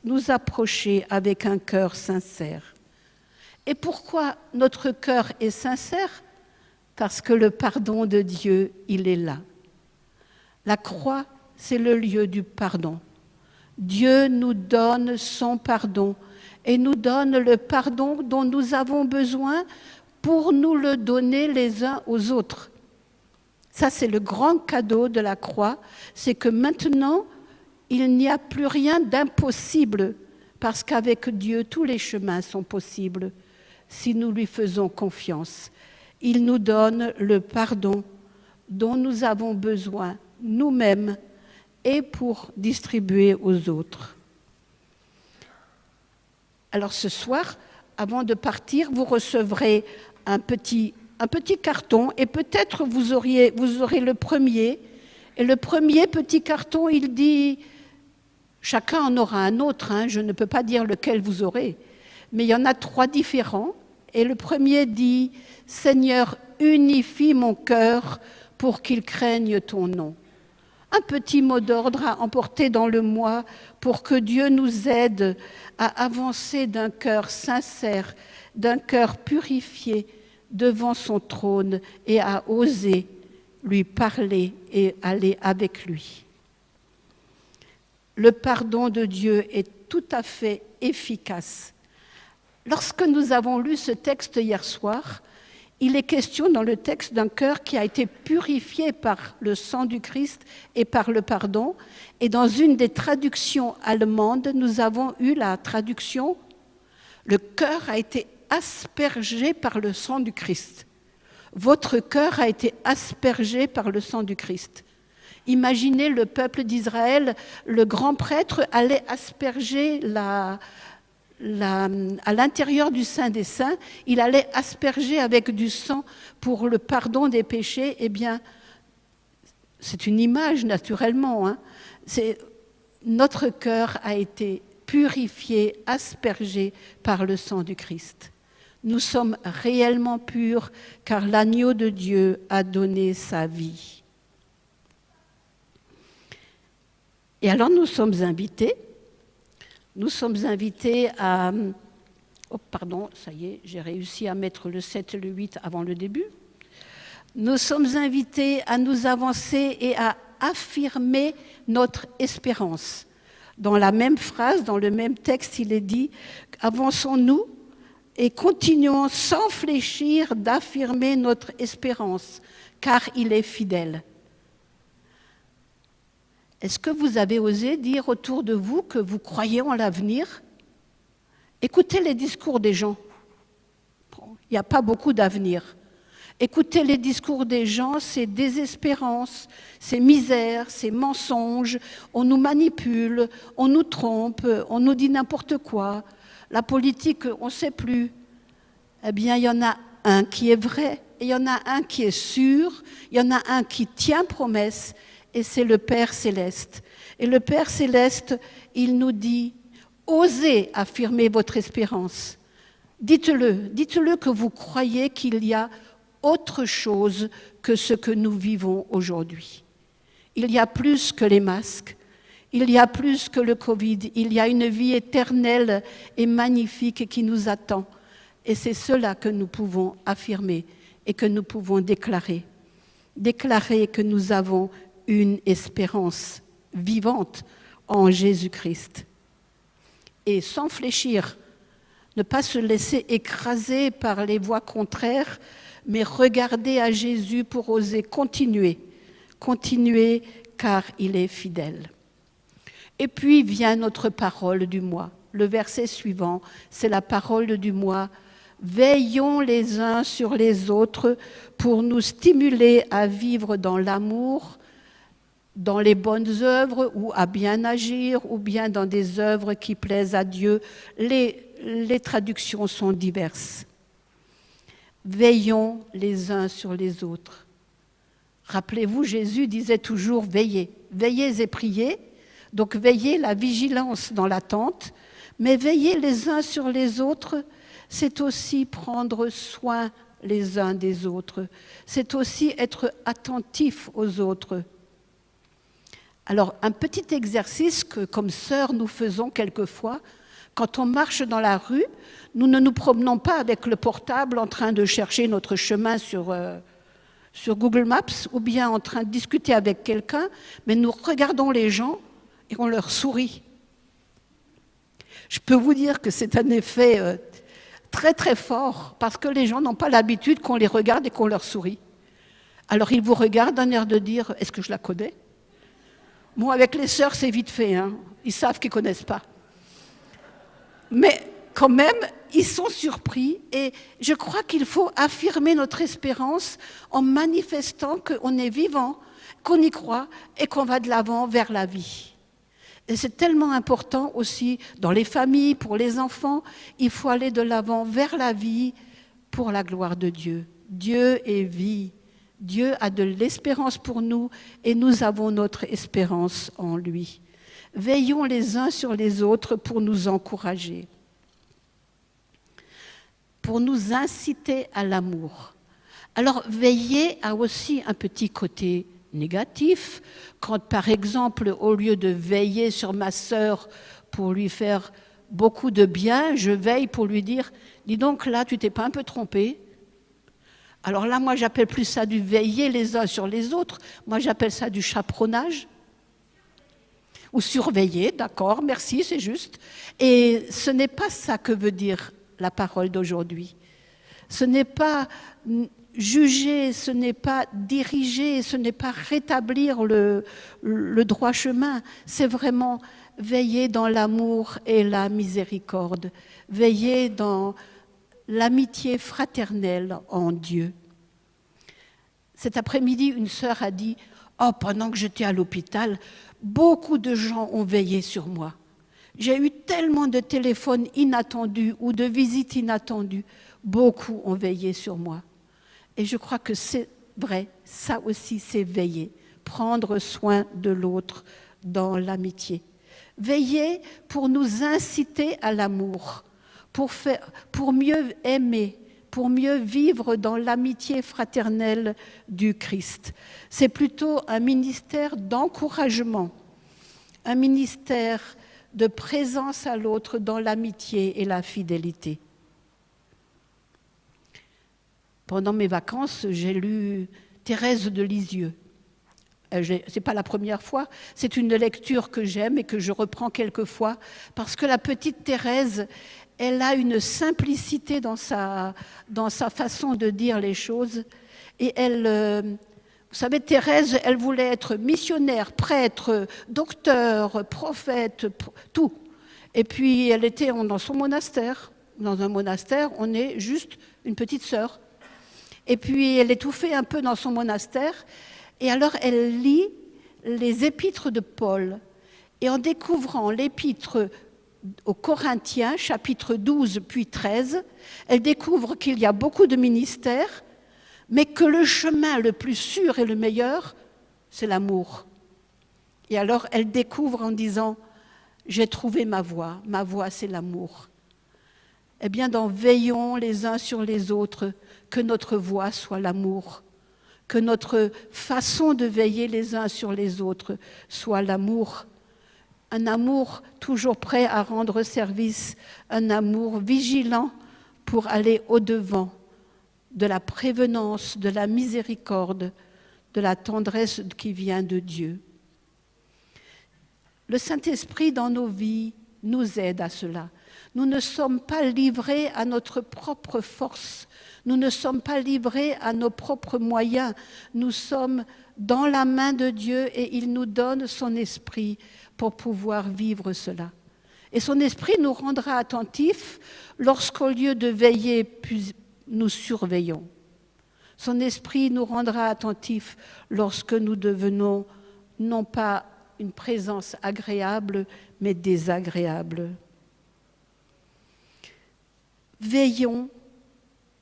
nous approcher avec un cœur sincère. Et pourquoi notre cœur est sincère ? Parce que le pardon de Dieu, il est là. La croix, c'est le lieu du pardon. Dieu nous donne son pardon et nous donne le pardon dont nous avons besoin pour nous le donner les uns aux autres. Ça, c'est le grand cadeau de la croix, c'est que maintenant, il n'y a plus rien d'impossible, parce qu'avec Dieu, tous les chemins sont possibles si nous lui faisons confiance. Il nous donne le pardon dont nous avons besoin nous-mêmes et pour distribuer aux autres. Alors ce soir, avant de partir, vous recevrez un petit carton et peut-être vous aurez le premier. Et le premier petit carton, il dit, chacun en aura un autre, je ne peux pas dire lequel vous aurez, mais il y en a 3 différents. Et le premier dit, « Seigneur, unifie mon cœur pour qu'il craigne ton nom. » Un petit mot d'ordre à emporter dans le mois pour que Dieu nous aide à avancer d'un cœur sincère, d'un cœur purifié devant son trône et à oser lui parler et aller avec lui. Le pardon de Dieu est tout à fait efficace. Lorsque nous avons lu ce texte hier soir, il est question dans le texte d'un cœur qui a été purifié par le sang du Christ et par le pardon. Et dans une des traductions allemandes, nous avons eu la traduction « Le cœur a été aspergé par le sang du Christ ». Votre cœur a été aspergé par le sang du Christ. Imaginez le peuple d'Israël, le grand prêtre allait asperger à l'intérieur du Saint des Saints, il allait asperger avec du sang pour le pardon des péchés. Eh bien, c'est une image naturellement. Notre cœur a été purifié, aspergé par le sang du Christ. Nous sommes réellement purs car l'agneau de Dieu a donné sa vie. Et alors nous sommes invités à... Oh, pardon, ça y est, j'ai réussi à mettre le 7 et le 8 avant le début. Nous sommes invités à nous avancer et à affirmer notre espérance. Dans la même phrase, dans le même texte, il est dit « Avançons-nous et continuons sans fléchir d'affirmer notre espérance, car il est fidèle. » Est-ce que vous avez osé dire autour de vous que vous croyez en l'avenir? Écoutez les discours des gens. Il n'y a pas beaucoup d'avenir. Écoutez les discours des gens, c'est désespérance, c'est misère, c'est mensonge, on nous manipule, on nous trompe, on nous dit n'importe quoi. La politique, on ne sait plus. Eh bien, il y en a un qui est vrai, et il y en a un qui est sûr, il y en a un qui tient promesse, et c'est le Père Céleste. Et le Père Céleste, il nous dit, osez affirmer votre espérance. Dites-le que vous croyez qu'il y a autre chose que ce que nous vivons aujourd'hui. Il y a plus que les masques, il y a plus que le Covid, il y a une vie éternelle et magnifique qui nous attend. Et c'est cela que nous pouvons affirmer et que nous pouvons déclarer. Déclarer que nous avons une espérance vivante en Jésus-Christ. Et sans fléchir, ne pas se laisser écraser par les voix contraires, mais regarder à Jésus pour oser continuer car il est fidèle. Et puis vient notre parole du mois. Le verset suivant, c'est la parole du mois. Veillons les uns sur les autres pour nous stimuler à vivre dans l'amour, dans les bonnes œuvres ou à bien agir, ou bien dans des œuvres qui plaisent à Dieu. Les traductions sont diverses. Veillons les uns sur les autres. Rappelez-vous, Jésus disait toujours « veillez ». Veillez et priez. Donc veillez, la vigilance dans l'attente. Mais veiller les uns sur les autres, c'est aussi prendre soin les uns des autres. C'est aussi être attentif aux autres. Alors, un petit exercice que, comme sœurs, nous faisons quelquefois, quand on marche dans la rue, nous ne nous promenons pas avec le portable en train de chercher notre chemin sur Google Maps ou bien en train de discuter avec quelqu'un, mais nous regardons les gens et on leur sourit. Je peux vous dire que c'est un effet très très fort parce que les gens n'ont pas l'habitude qu'on les regarde et qu'on leur sourit. Alors ils vous regardent d'un air de dire « Est-ce que je la connais ?» Bon, avec les sœurs, c'est vite fait, hein. Ils savent qu'ils ne connaissent pas. Mais quand même, ils sont surpris et je crois qu'il faut affirmer notre espérance en manifestant qu'on est vivant, qu'on y croit et qu'on va de l'avant vers la vie. Et c'est tellement important aussi dans les familles, pour les enfants, il faut aller de l'avant vers la vie pour la gloire de Dieu. Dieu est vie. Dieu a de l'espérance pour nous et nous avons notre espérance en lui. Veillons les uns sur les autres pour nous encourager, pour nous inciter à l'amour. Alors, veiller a aussi un petit côté négatif. Quand, par exemple, au lieu de veiller sur ma sœur pour lui faire beaucoup de bien, je veille pour lui dire « Dis donc, là, tu t'es pas un peu trompé ?» Alors là, moi, j'appelle plus ça du veiller les uns sur les autres. Moi, j'appelle ça du chaperonnage. Ou surveiller, d'accord, merci, c'est juste. Et ce n'est pas ça que veut dire la parole d'aujourd'hui. Ce n'est pas juger, ce n'est pas diriger, ce n'est pas rétablir le droit chemin. C'est vraiment veiller dans l'amour et la miséricorde. Veiller dans l'amitié fraternelle en Dieu. Cet après-midi, une sœur a dit « Oh, pendant que j'étais à l'hôpital, beaucoup de gens ont veillé sur moi. J'ai eu tellement de téléphones inattendus ou de visites inattendues. Beaucoup ont veillé sur moi. » Et je crois que c'est vrai, ça aussi c'est veiller, prendre soin de l'autre dans l'amitié. Veiller pour nous inciter à l'amour, pour mieux aimer, pour mieux vivre dans l'amitié fraternelle du Christ. C'est plutôt un ministère d'encouragement, un ministère de présence à l'autre dans l'amitié et la fidélité. Pendant mes vacances, j'ai lu Thérèse de Lisieux, C'est pas la première fois, c'est une lecture que j'aime et que je reprends quelquefois, parce que la petite Thérèse, elle a une simplicité dans sa façon de dire les choses. Et elle, vous savez, Thérèse, elle voulait être missionnaire, prêtre, docteur, prophète, tout. Et puis elle était dans son monastère. Dans un monastère, on est juste une petite sœur. Et puis elle étouffait un peu dans son monastère. Et alors elle lit les épîtres de Paul. Et en découvrant l'épître aux Corinthiens, chapitre 12 puis 13, elle découvre qu'il y a beaucoup de ministères, mais que le chemin le plus sûr et le meilleur, c'est l'amour. Et alors elle découvre en disant « J'ai trouvé ma voie c'est l'amour ». Eh bien, veillons les uns sur les autres, que notre voie soit l'amour. Que notre façon de veiller les uns sur les autres soit l'amour. Un amour toujours prêt à rendre service, un amour vigilant pour aller au-devant de la prévenance, de la miséricorde, de la tendresse qui vient de Dieu. Le Saint-Esprit dans nos vies nous aide à cela. Nous ne sommes pas livrés à notre propre force. Nous ne sommes pas livrés à nos propres moyens. Nous sommes dans la main de Dieu et il nous donne son esprit pour pouvoir vivre cela. Et son esprit nous rendra attentifs lorsqu'au lieu de veiller, nous surveillons. Son esprit nous rendra attentifs lorsque nous devenons non pas une présence agréable, mais désagréable. Veillons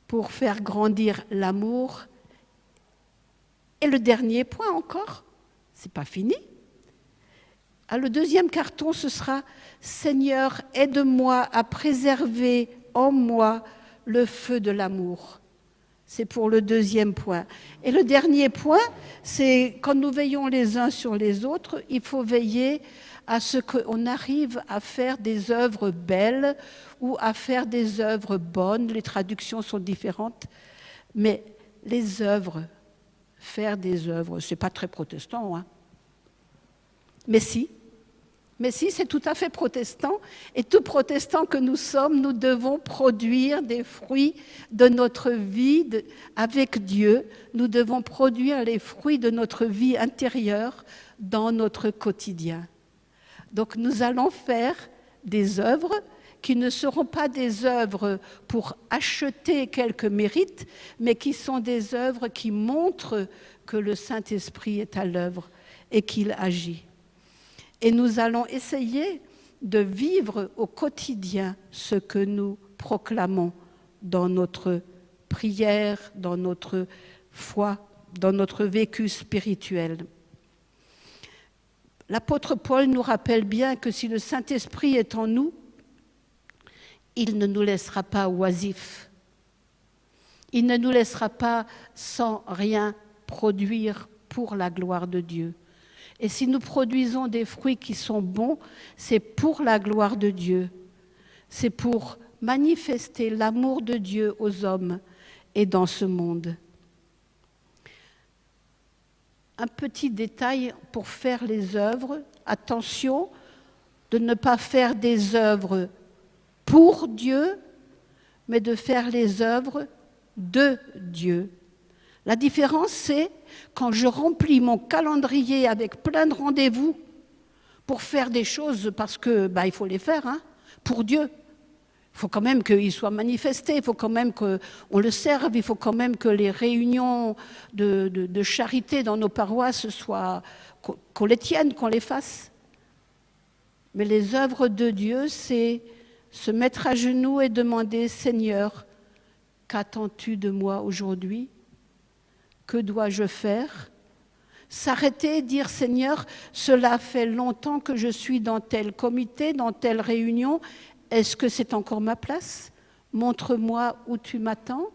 pour faire grandir l'amour. Et le dernier point encore, c'est pas fini. Le deuxième carton, ce sera « Seigneur, aide-moi à préserver en moi le feu de l'amour ». C'est pour le deuxième point. Et le dernier point, c'est quand nous veillons les uns sur les autres, il faut veiller à ce qu'on arrive à faire des œuvres belles ou à faire des œuvres bonnes. Les traductions sont différentes, mais les œuvres, faire des œuvres, c'est pas très protestant, hein. Mais si, c'est tout à fait protestant. Et tout protestant que nous sommes, nous devons produire des fruits de notre vie avec Dieu. Nous devons produire les fruits de notre vie intérieure dans notre quotidien. Donc nous allons faire des œuvres qui ne seront pas des œuvres pour acheter quelques mérites, mais qui sont des œuvres qui montrent que le Saint-Esprit est à l'œuvre et qu'il agit. Et nous allons essayer de vivre au quotidien ce que nous proclamons dans notre prière, dans notre foi, dans notre vécu spirituel. L'apôtre Paul nous rappelle bien que si le Saint-Esprit est en nous, il ne nous laissera pas oisifs. Il ne nous laissera pas sans rien produire pour la gloire de Dieu. Et si nous produisons des fruits qui sont bons, c'est pour la gloire de Dieu. C'est pour manifester l'amour de Dieu aux hommes et dans ce monde. Un petit détail pour faire les œuvres. Attention de ne pas faire des œuvres pour Dieu, mais de faire les œuvres de Dieu. La différence, c'est quand je remplis mon calendrier avec plein de rendez-vous pour faire des choses parce que il faut les faire, hein, pour Dieu. Il faut quand même qu'il soit manifesté, il faut quand même qu'on le serve, il faut quand même que les réunions de charité dans nos paroisses soient, qu'on les tienne, qu'on les fasse. Mais les œuvres de Dieu, c'est se mettre à genoux et demander « Seigneur, qu'attends-tu de moi aujourd'hui ? Que dois-je faire ?» S'arrêter et dire « Seigneur, cela fait longtemps que je suis dans tel comité, dans telle réunion. Est-ce que c'est encore ma place ? Montre-moi où tu m'attends. »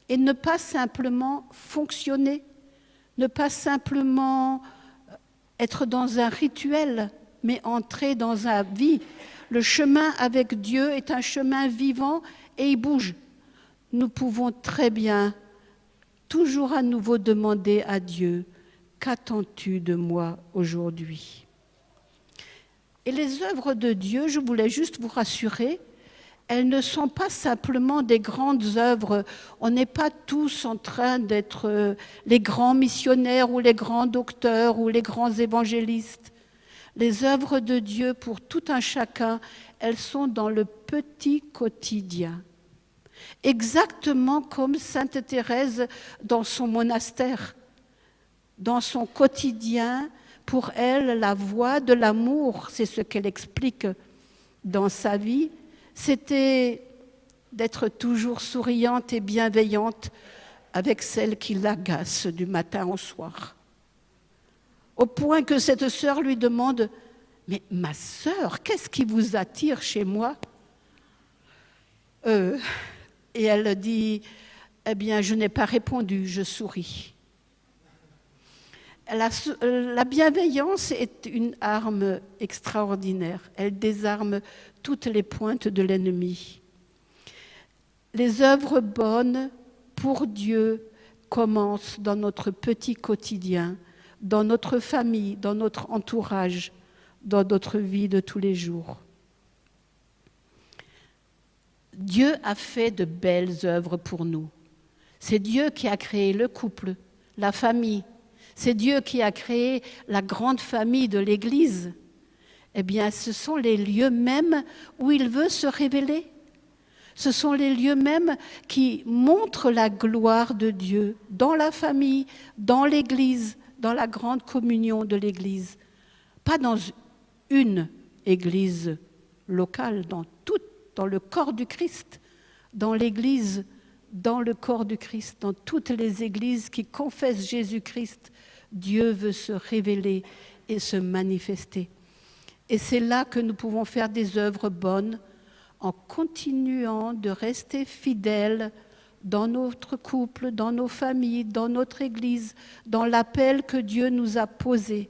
Et ne pas simplement fonctionner, ne pas simplement être dans un rituel, mais entrer dans la vie. Le chemin avec Dieu est un chemin vivant et il bouge. Nous pouvons très bien toujours à nouveau demander à Dieu « qu'attends-tu de moi aujourd'hui? Et les œuvres de Dieu, je voulais juste vous rassurer, elles ne sont pas simplement des grandes œuvres. On n'est pas tous en train d'être les grands missionnaires ou les grands docteurs ou les grands évangélistes. Les œuvres de Dieu pour tout un chacun, elles sont dans le petit quotidien. Exactement comme Sainte Thérèse dans son monastère. Dans son quotidien, pour elle, la voie de l'amour, c'est ce qu'elle explique dans sa vie, c'était d'être toujours souriante et bienveillante avec celle qui l'agace du matin au soir. Au point que cette sœur lui demande « Mais ma sœur, qu'est-ce qui vous attire chez moi ?» Et elle dit « Eh bien, je n'ai pas répondu, je souris. » La bienveillance est une arme extraordinaire. Elle désarme toutes les pointes de l'ennemi. Les œuvres bonnes pour Dieu commencent dans notre petit quotidien, dans notre famille, dans notre entourage, dans notre vie de tous les jours. Dieu a fait de belles œuvres pour nous. C'est Dieu qui a créé le couple, la famille. C'est Dieu qui a créé la grande famille de l'Église. Eh bien, ce sont les lieux mêmes où il veut se révéler. Ce sont les lieux mêmes qui montrent la gloire de Dieu dans la famille, dans l'Église, dans la grande communion de l'Église. Pas dans une Église locale, dans le corps du Christ, dans l'Église, dans le corps du Christ, dans toutes les églises qui confessent Jésus-Christ, Dieu veut se révéler et se manifester. Et c'est là que nous pouvons faire des œuvres bonnes en continuant de rester fidèles dans notre couple, dans nos familles, dans notre Église, dans l'appel que Dieu nous a posé.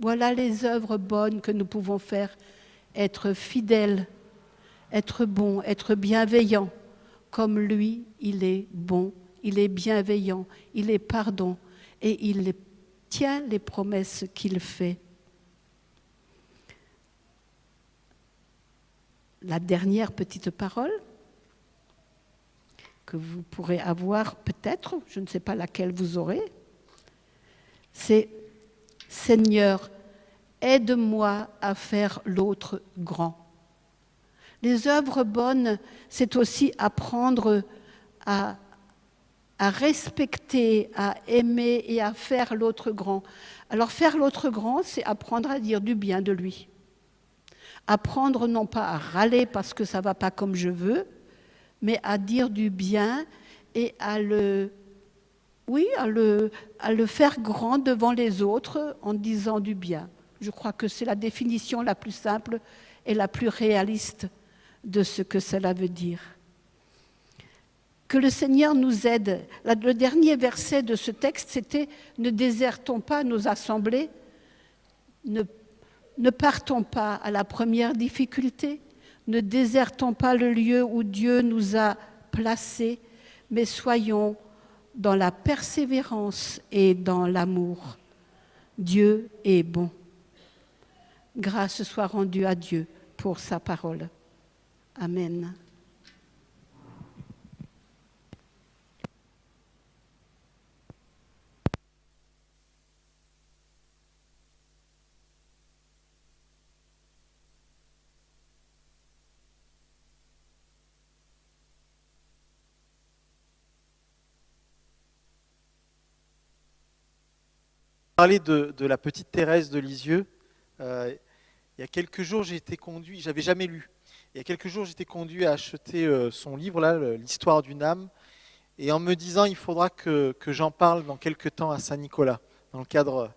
Voilà les œuvres bonnes que nous pouvons faire. Être fidèles, être bon, être bienveillant. Comme lui, il est bon, il est bienveillant, il est pardon et il tient les promesses qu'il fait. La dernière petite parole que vous pourrez avoir peut-être, je ne sais pas laquelle vous aurez, c'est « Seigneur, aide-moi à faire l'autre grand ». Les œuvres bonnes, c'est aussi apprendre à respecter, à aimer et à faire l'autre grand. Alors faire l'autre grand, c'est apprendre à dire du bien de lui. Apprendre non pas à râler parce que ça ne va pas comme je veux, mais à dire du bien et à le faire grand devant les autres en disant du bien. Je crois que c'est la définition la plus simple et la plus réaliste de ce que cela veut dire. Que le Seigneur nous aide. Le dernier verset de ce texte, c'était « Ne désertons pas nos assemblées, ne partons pas à la première difficulté, ne désertons pas le lieu où Dieu nous a placés, mais soyons dans la persévérance et dans l'amour. Dieu est bon. » Grâce soit rendue à Dieu pour sa parole. Amen. Parler de la petite Thérèse de Lisieux. Il y a quelques jours, j'ai été conduit, j'avais jamais lu. Il y a quelques jours, j'étais conduit à acheter son livre, là, l'histoire d'une âme, et en me disant il faudra que j'en parle dans quelques temps à Saint-Nicolas, dans le cadre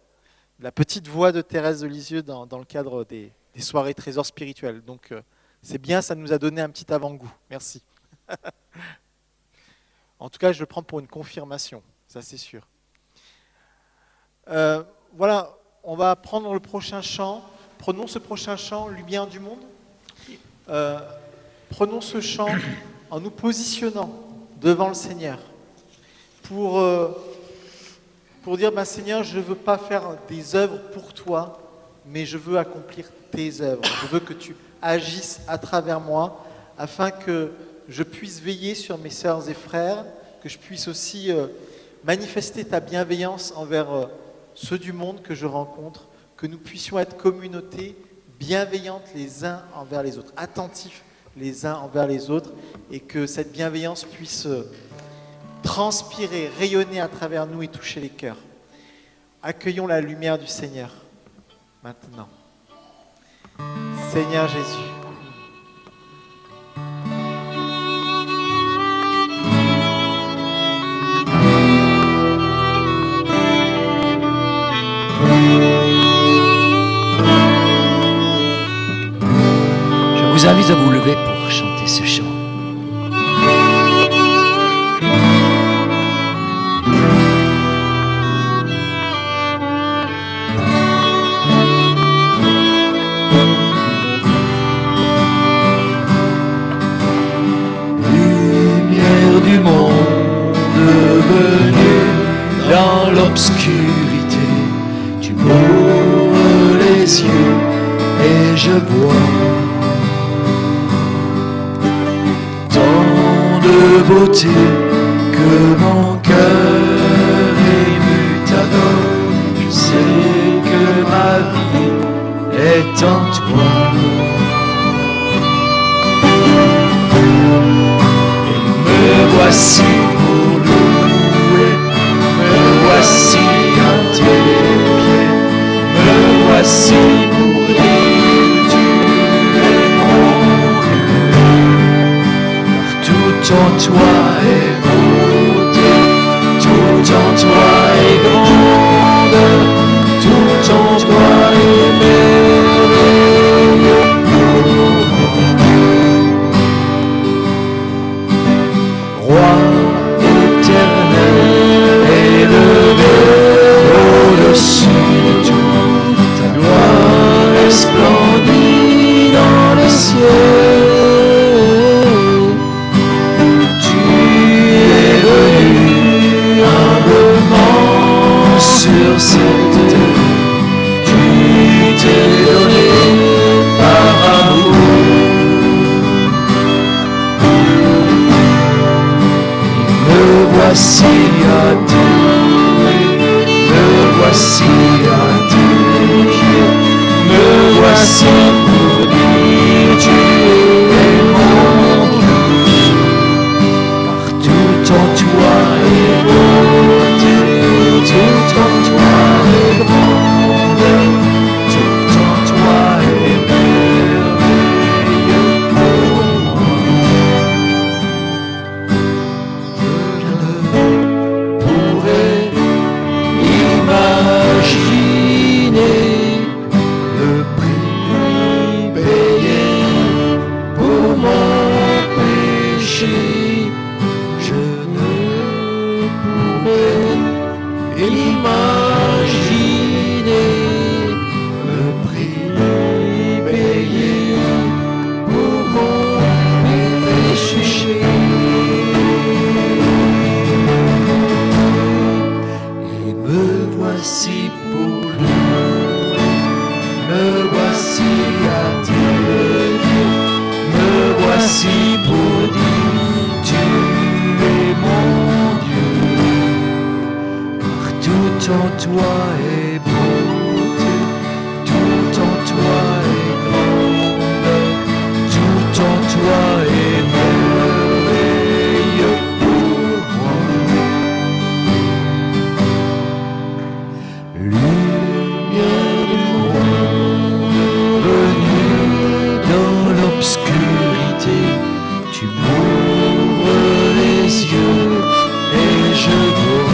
de la petite voix de Thérèse de Lisieux, dans le cadre des soirées trésors spirituels. Donc c'est bien, ça nous a donné un petit avant-goût. Merci. En tout cas, je le prends pour une confirmation, ça c'est sûr. Voilà, on va prendre le prochain chant. Prenons ce prochain chant, Lumière du monde. Prenons ce chant en nous positionnant devant le Seigneur pour pour dire, Seigneur, je ne veux pas faire des œuvres pour toi, mais je veux accomplir tes œuvres. Je veux que tu agisses à travers moi, afin que je puisse veiller sur mes sœurs et frères, que je puisse aussi manifester ta bienveillance envers ceux du monde que je rencontre, que nous puissions être communautés bienveillantes les uns envers les autres, attentifs les uns envers les autres, et que cette bienveillance puisse transpirer, rayonner à travers nous et toucher les cœurs. Accueillons la lumière du Seigneur maintenant. Seigneur Jésus. Je vous invite à vous lever pour chanter ce chant. Lumière du monde venue dans l'obscurité, tu m'ouvres les yeux et je vois tant de beauté que mon cœur ému t'adore. Je sais que ma vie est en toi. Me voici pour louer, me voici à tes pieds, me voici pour dire tu es mon Dieu. Car tout en toi est beauté, tout en toi est grande, tout en toi est merveilleux. Roi éternel, élevé au-dessus de tout, ta gloire resplendit dans le ciel. Tu es venu humblement sur cette terre, tu t'es donné par amour. Voici à tes pieds, me voici à tes pieds, me voici pour dire tu es mon Dieu. Car tout en toi est beauté, tout en toi est grande, tout en toi est merveilleux pour moi. Imaginez le prix payé pour mon péché. Je ne pourrais imaginer le prix payé pour mon péché. Et me voici pour louer, me voici à tes pieds, me voici pour dire tu es mon Dieu. Car tout en toi est beauté, tout en toi est grande, tout en toi est merveilleux pour moi. Lumière du monde venue dans l'obscurité, tu m'ouvres les yeux et je vois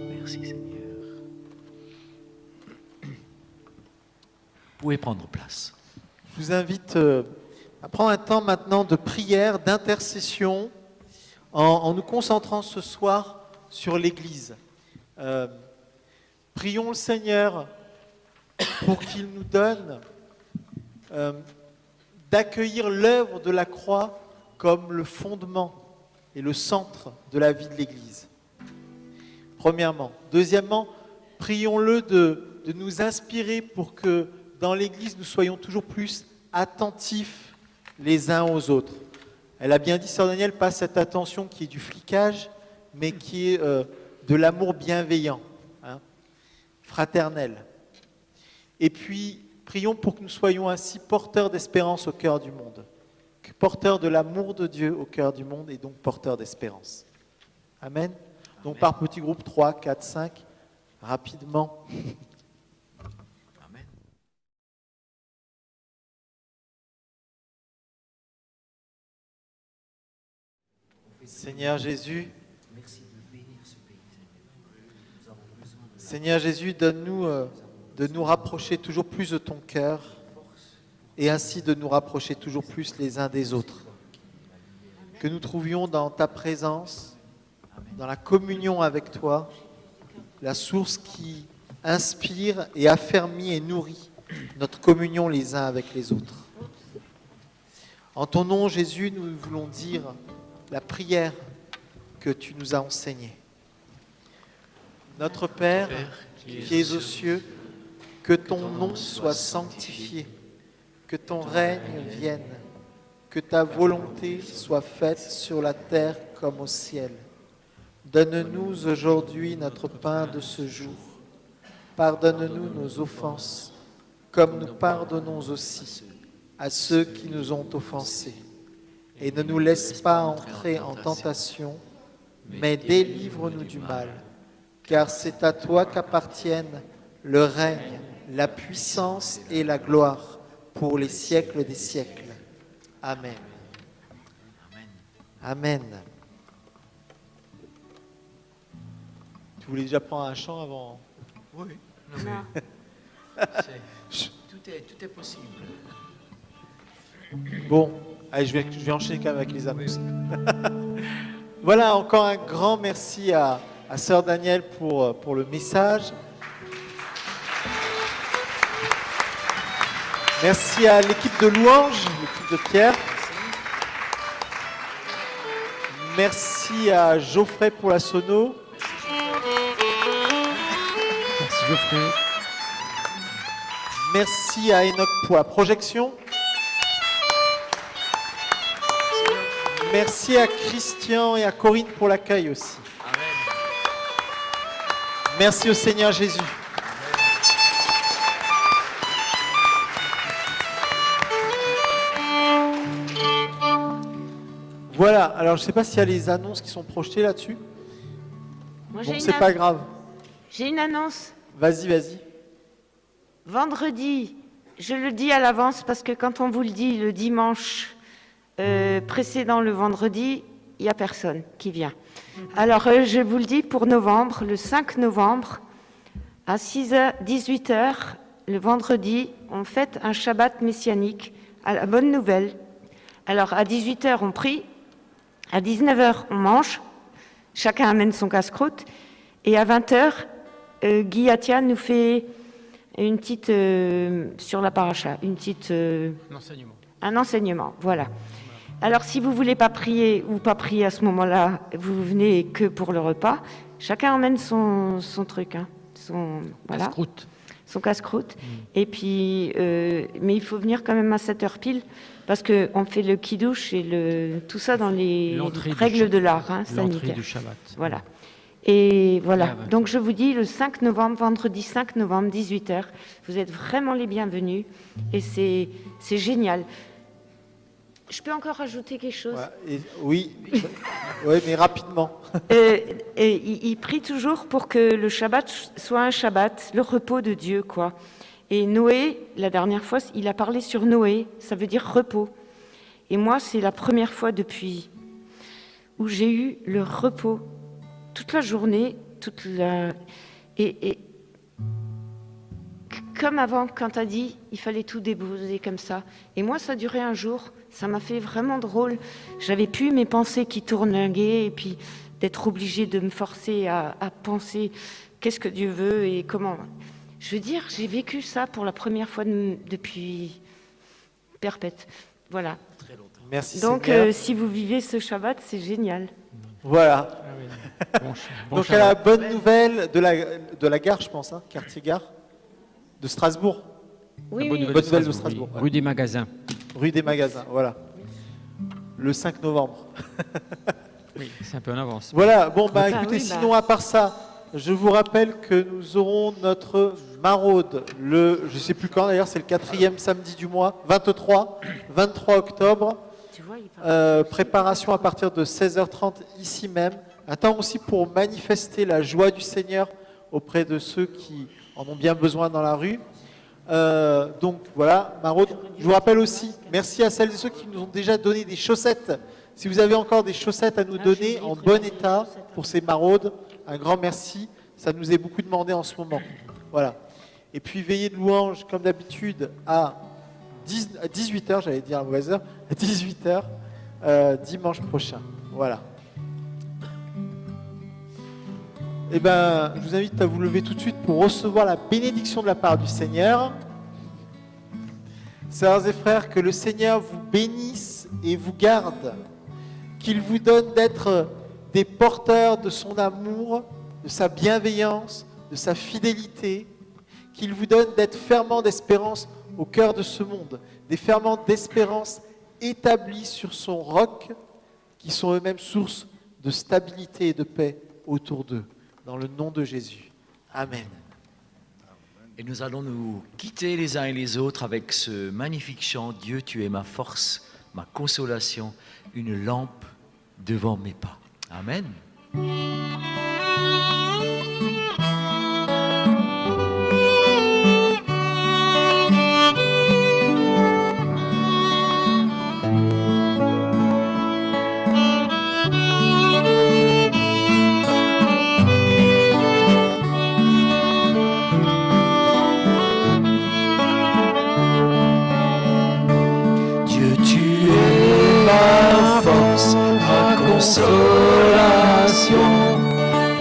Merci Seigneur. Vous pouvez prendre place. Je vous invite à prendre un temps maintenant de prière, d'intercession, en nous concentrant ce soir sur l'Église. Prions le Seigneur pour qu'il nous donne euh, d'accueillir l'œuvre de la croix comme le fondement et le centre de la vie de l'Église. Premièrement. Deuxièmement, prions-le de nous inspirer pour que dans l'Église, nous soyons toujours plus attentifs les uns aux autres. Elle a bien dit, Sœur Danielle, pas cette attention qui est du flicage, mais qui est de l'amour bienveillant, hein, fraternel. Et puis, prions pour que nous soyons ainsi porteurs d'espérance au cœur du monde, porteurs de l'amour de Dieu au cœur du monde et donc porteurs d'espérance. Amen. Donc par petits groupes, 3, 4, 5, rapidement. Amen. Seigneur Jésus, Seigneur Jésus, donne-nous de nous rapprocher toujours plus de ton cœur et ainsi de nous rapprocher toujours plus les uns des autres. Que nous trouvions dans ta présence, dans la communion avec toi, la source qui inspire et affermit et nourrit notre communion les uns avec les autres. En ton nom, Jésus, nous voulons dire la prière que tu nous as enseignée. Notre Père, qui es aux cieux, que ton nom soit sanctifié, que ton règne vienne, que ta volonté soit faite sur la terre comme au ciel. Donne-nous aujourd'hui notre pain de ce jour. Pardonne-nous nos offenses, comme nous pardonnons aussi à ceux qui nous ont offensés. Et ne nous laisse pas entrer en tentation, mais délivre-nous du mal. Car c'est à toi qu'appartiennent le règne, la puissance et la gloire pour les siècles des siècles. Amen. Amen. Tu voulais déjà prendre un chant avant? Oui, tout est possible. Bon, allez, je vais enchaîner quand même avec les annonces. Voilà, encore un grand merci à Sœur Danielle pour le message. Merci à l'équipe de louange, l'équipe de Pierre. Merci à Geoffrey pour la sono. Merci Geoffrey. Merci à Enoch pour la projection. Merci à Christian et à Corinne pour l'accueil aussi. Amen. Merci au Seigneur Jésus. Voilà, alors je ne sais pas s'il y a les annonces qui sont projetées là-dessus. Moi, Bon, c'est pas grave. J'ai une annonce. Vas-y, vas-y. Vendredi, je le dis à l'avance parce que quand on vous le dit le dimanche précédent le vendredi, il n'y a personne qui vient. Alors, je vous le dis pour novembre, le 5 novembre, à 18h, le vendredi, on fête un Shabbat messianique à la Bonne Nouvelle. Alors, à 18h, on prie. À 19h, on mange. Chacun amène son casse-croûte. Et à 20h, Guy Atia nous fait une petite, sur la paracha, un enseignement, voilà. Alors, si vous ne voulez pas prier ou pas prier à ce moment-là, vous venez que pour le repas. Chacun emmène son truc, hein, son casse-croûte. Et puis, mais il faut venir quand même à 7h pile, parce qu'on fait le kidouche et tout ça dans les règles de l'art sanitaire. L'entrée du Shabbat. Voilà. Et voilà, donc je vous dis le 5 novembre, vendredi 5 novembre, 18h, vous êtes vraiment les bienvenus et c'est génial. Je peux encore rajouter quelque chose? Oui, mais rapidement. Il prie toujours pour que le Shabbat soit un Shabbat, le repos de Dieu, quoi. Et Noé, la dernière fois, il a parlé sur Noé, ça veut dire repos. Et moi, c'est la première fois depuis où j'ai eu le repos toute la journée, et comme avant, quand tu as dit, il fallait tout déposer comme ça. Et moi, ça a duré un jour, ça m'a fait vraiment drôle. J'avais plus mes pensées qui tourlinguaient, et puis d'être obligée de me forcer à penser qu'est-ce que Dieu veut et comment. Je veux dire, j'ai vécu ça pour la première fois depuis perpète. Voilà. Merci Donc, Seigneur. si vous vivez ce Shabbat, c'est génial. Voilà. Bon Donc, Shabbat. à la bonne nouvelle de la gare, je pense, hein, quartier gare, de Strasbourg, Oui, Bonne oui. nouvelle Bonne de nouvelle de Strasbourg, Strasbourg, oui. Rue des Magasins. rue des Magasins, voilà. Le 5 novembre. Oui, c'est un peu en avance. Voilà, bon, bah Ah écoutez, oui, sinon, à part ça, je vous rappelle que nous aurons notre maraude, je ne sais plus quand d'ailleurs, c'est le 4e samedi du mois, 23 octobre. Tu vois, il parle. Préparation à partir de 16h30 ici même. Un temps aussi pour manifester la joie du Seigneur auprès de ceux qui en ont bien besoin dans la rue. Donc voilà, maraude. Je vous rappelle aussi, merci à celles et ceux qui nous ont déjà donné des chaussettes. Si vous avez encore des chaussettes à nous donner en bon état pour ces maraudes, un grand merci. Ça nous est beaucoup demandé en ce moment. Voilà. Et puis veillée de louange, comme d'habitude, à 18h, j'allais dire à mauvaise heure, à 18h, dimanche prochain. Voilà. Eh bien, je vous invite à vous lever tout de suite pour recevoir la bénédiction de la part du Seigneur. Sœurs et frères, que le Seigneur vous bénisse et vous garde, qu'il vous donne d'être des porteurs de son amour, de sa bienveillance, de sa fidélité, qu'il vous donne d'être ferments d'espérance au cœur de ce monde, des ferments d'espérance établis sur son roc, qui sont eux-mêmes source de stabilité et de paix autour d'eux. Dans le nom de Jésus. Amen. Et nous allons nous quitter les uns et les autres avec ce magnifique chant « Dieu, tu es ma force, ma consolation, une lampe devant mes pas ». Amen. Dieu, tu es ma force, ma consolation,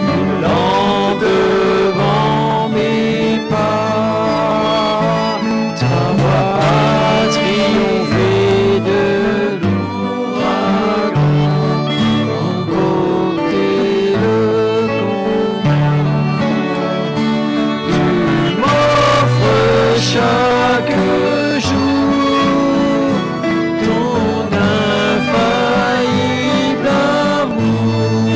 une lampe devant mes pas. Ta voix a triomphé de l'ouragan, remporté le combat. Tu m'offres chaque jour ton infaillible amour,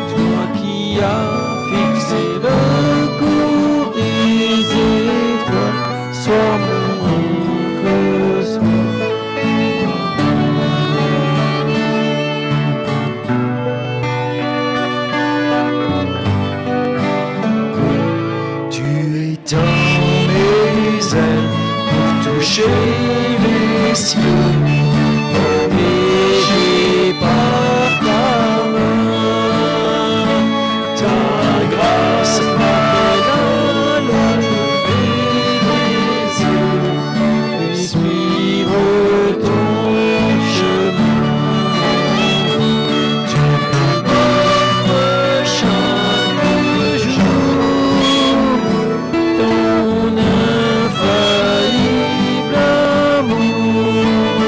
toi qui as fixé le cours des étoiles, sois mon soir. Tu étends mes ailes pour toucher les cieux, protégé par ta main. Ta grâce m'aide à lever les yeux et suivre ton chemin. Tu m'offres chaque jour ton infaillible amour,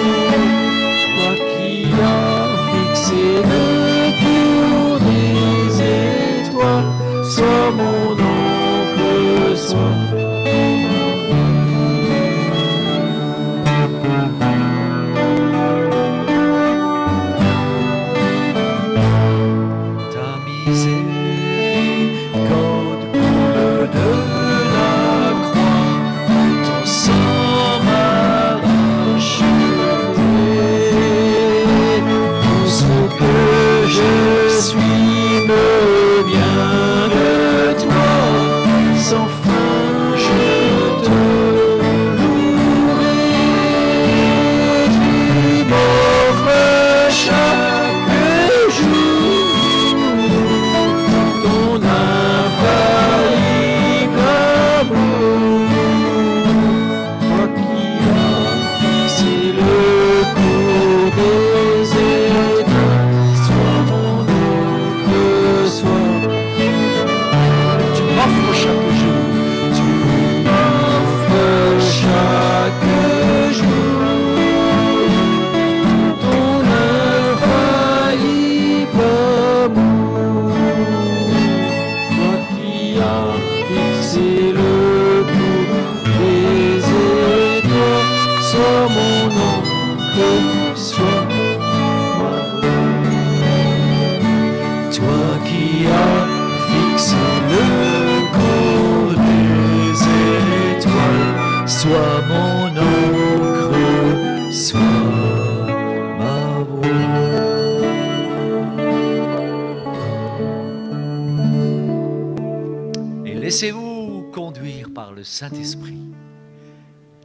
le cours des étoiles, sois mon encre, sois ma voix. Et laissez-vous conduire par le Saint-Esprit,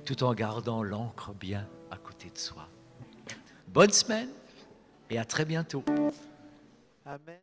tout en gardant l'encre bien à côté de soi. Bonne semaine et à très bientôt. Amen.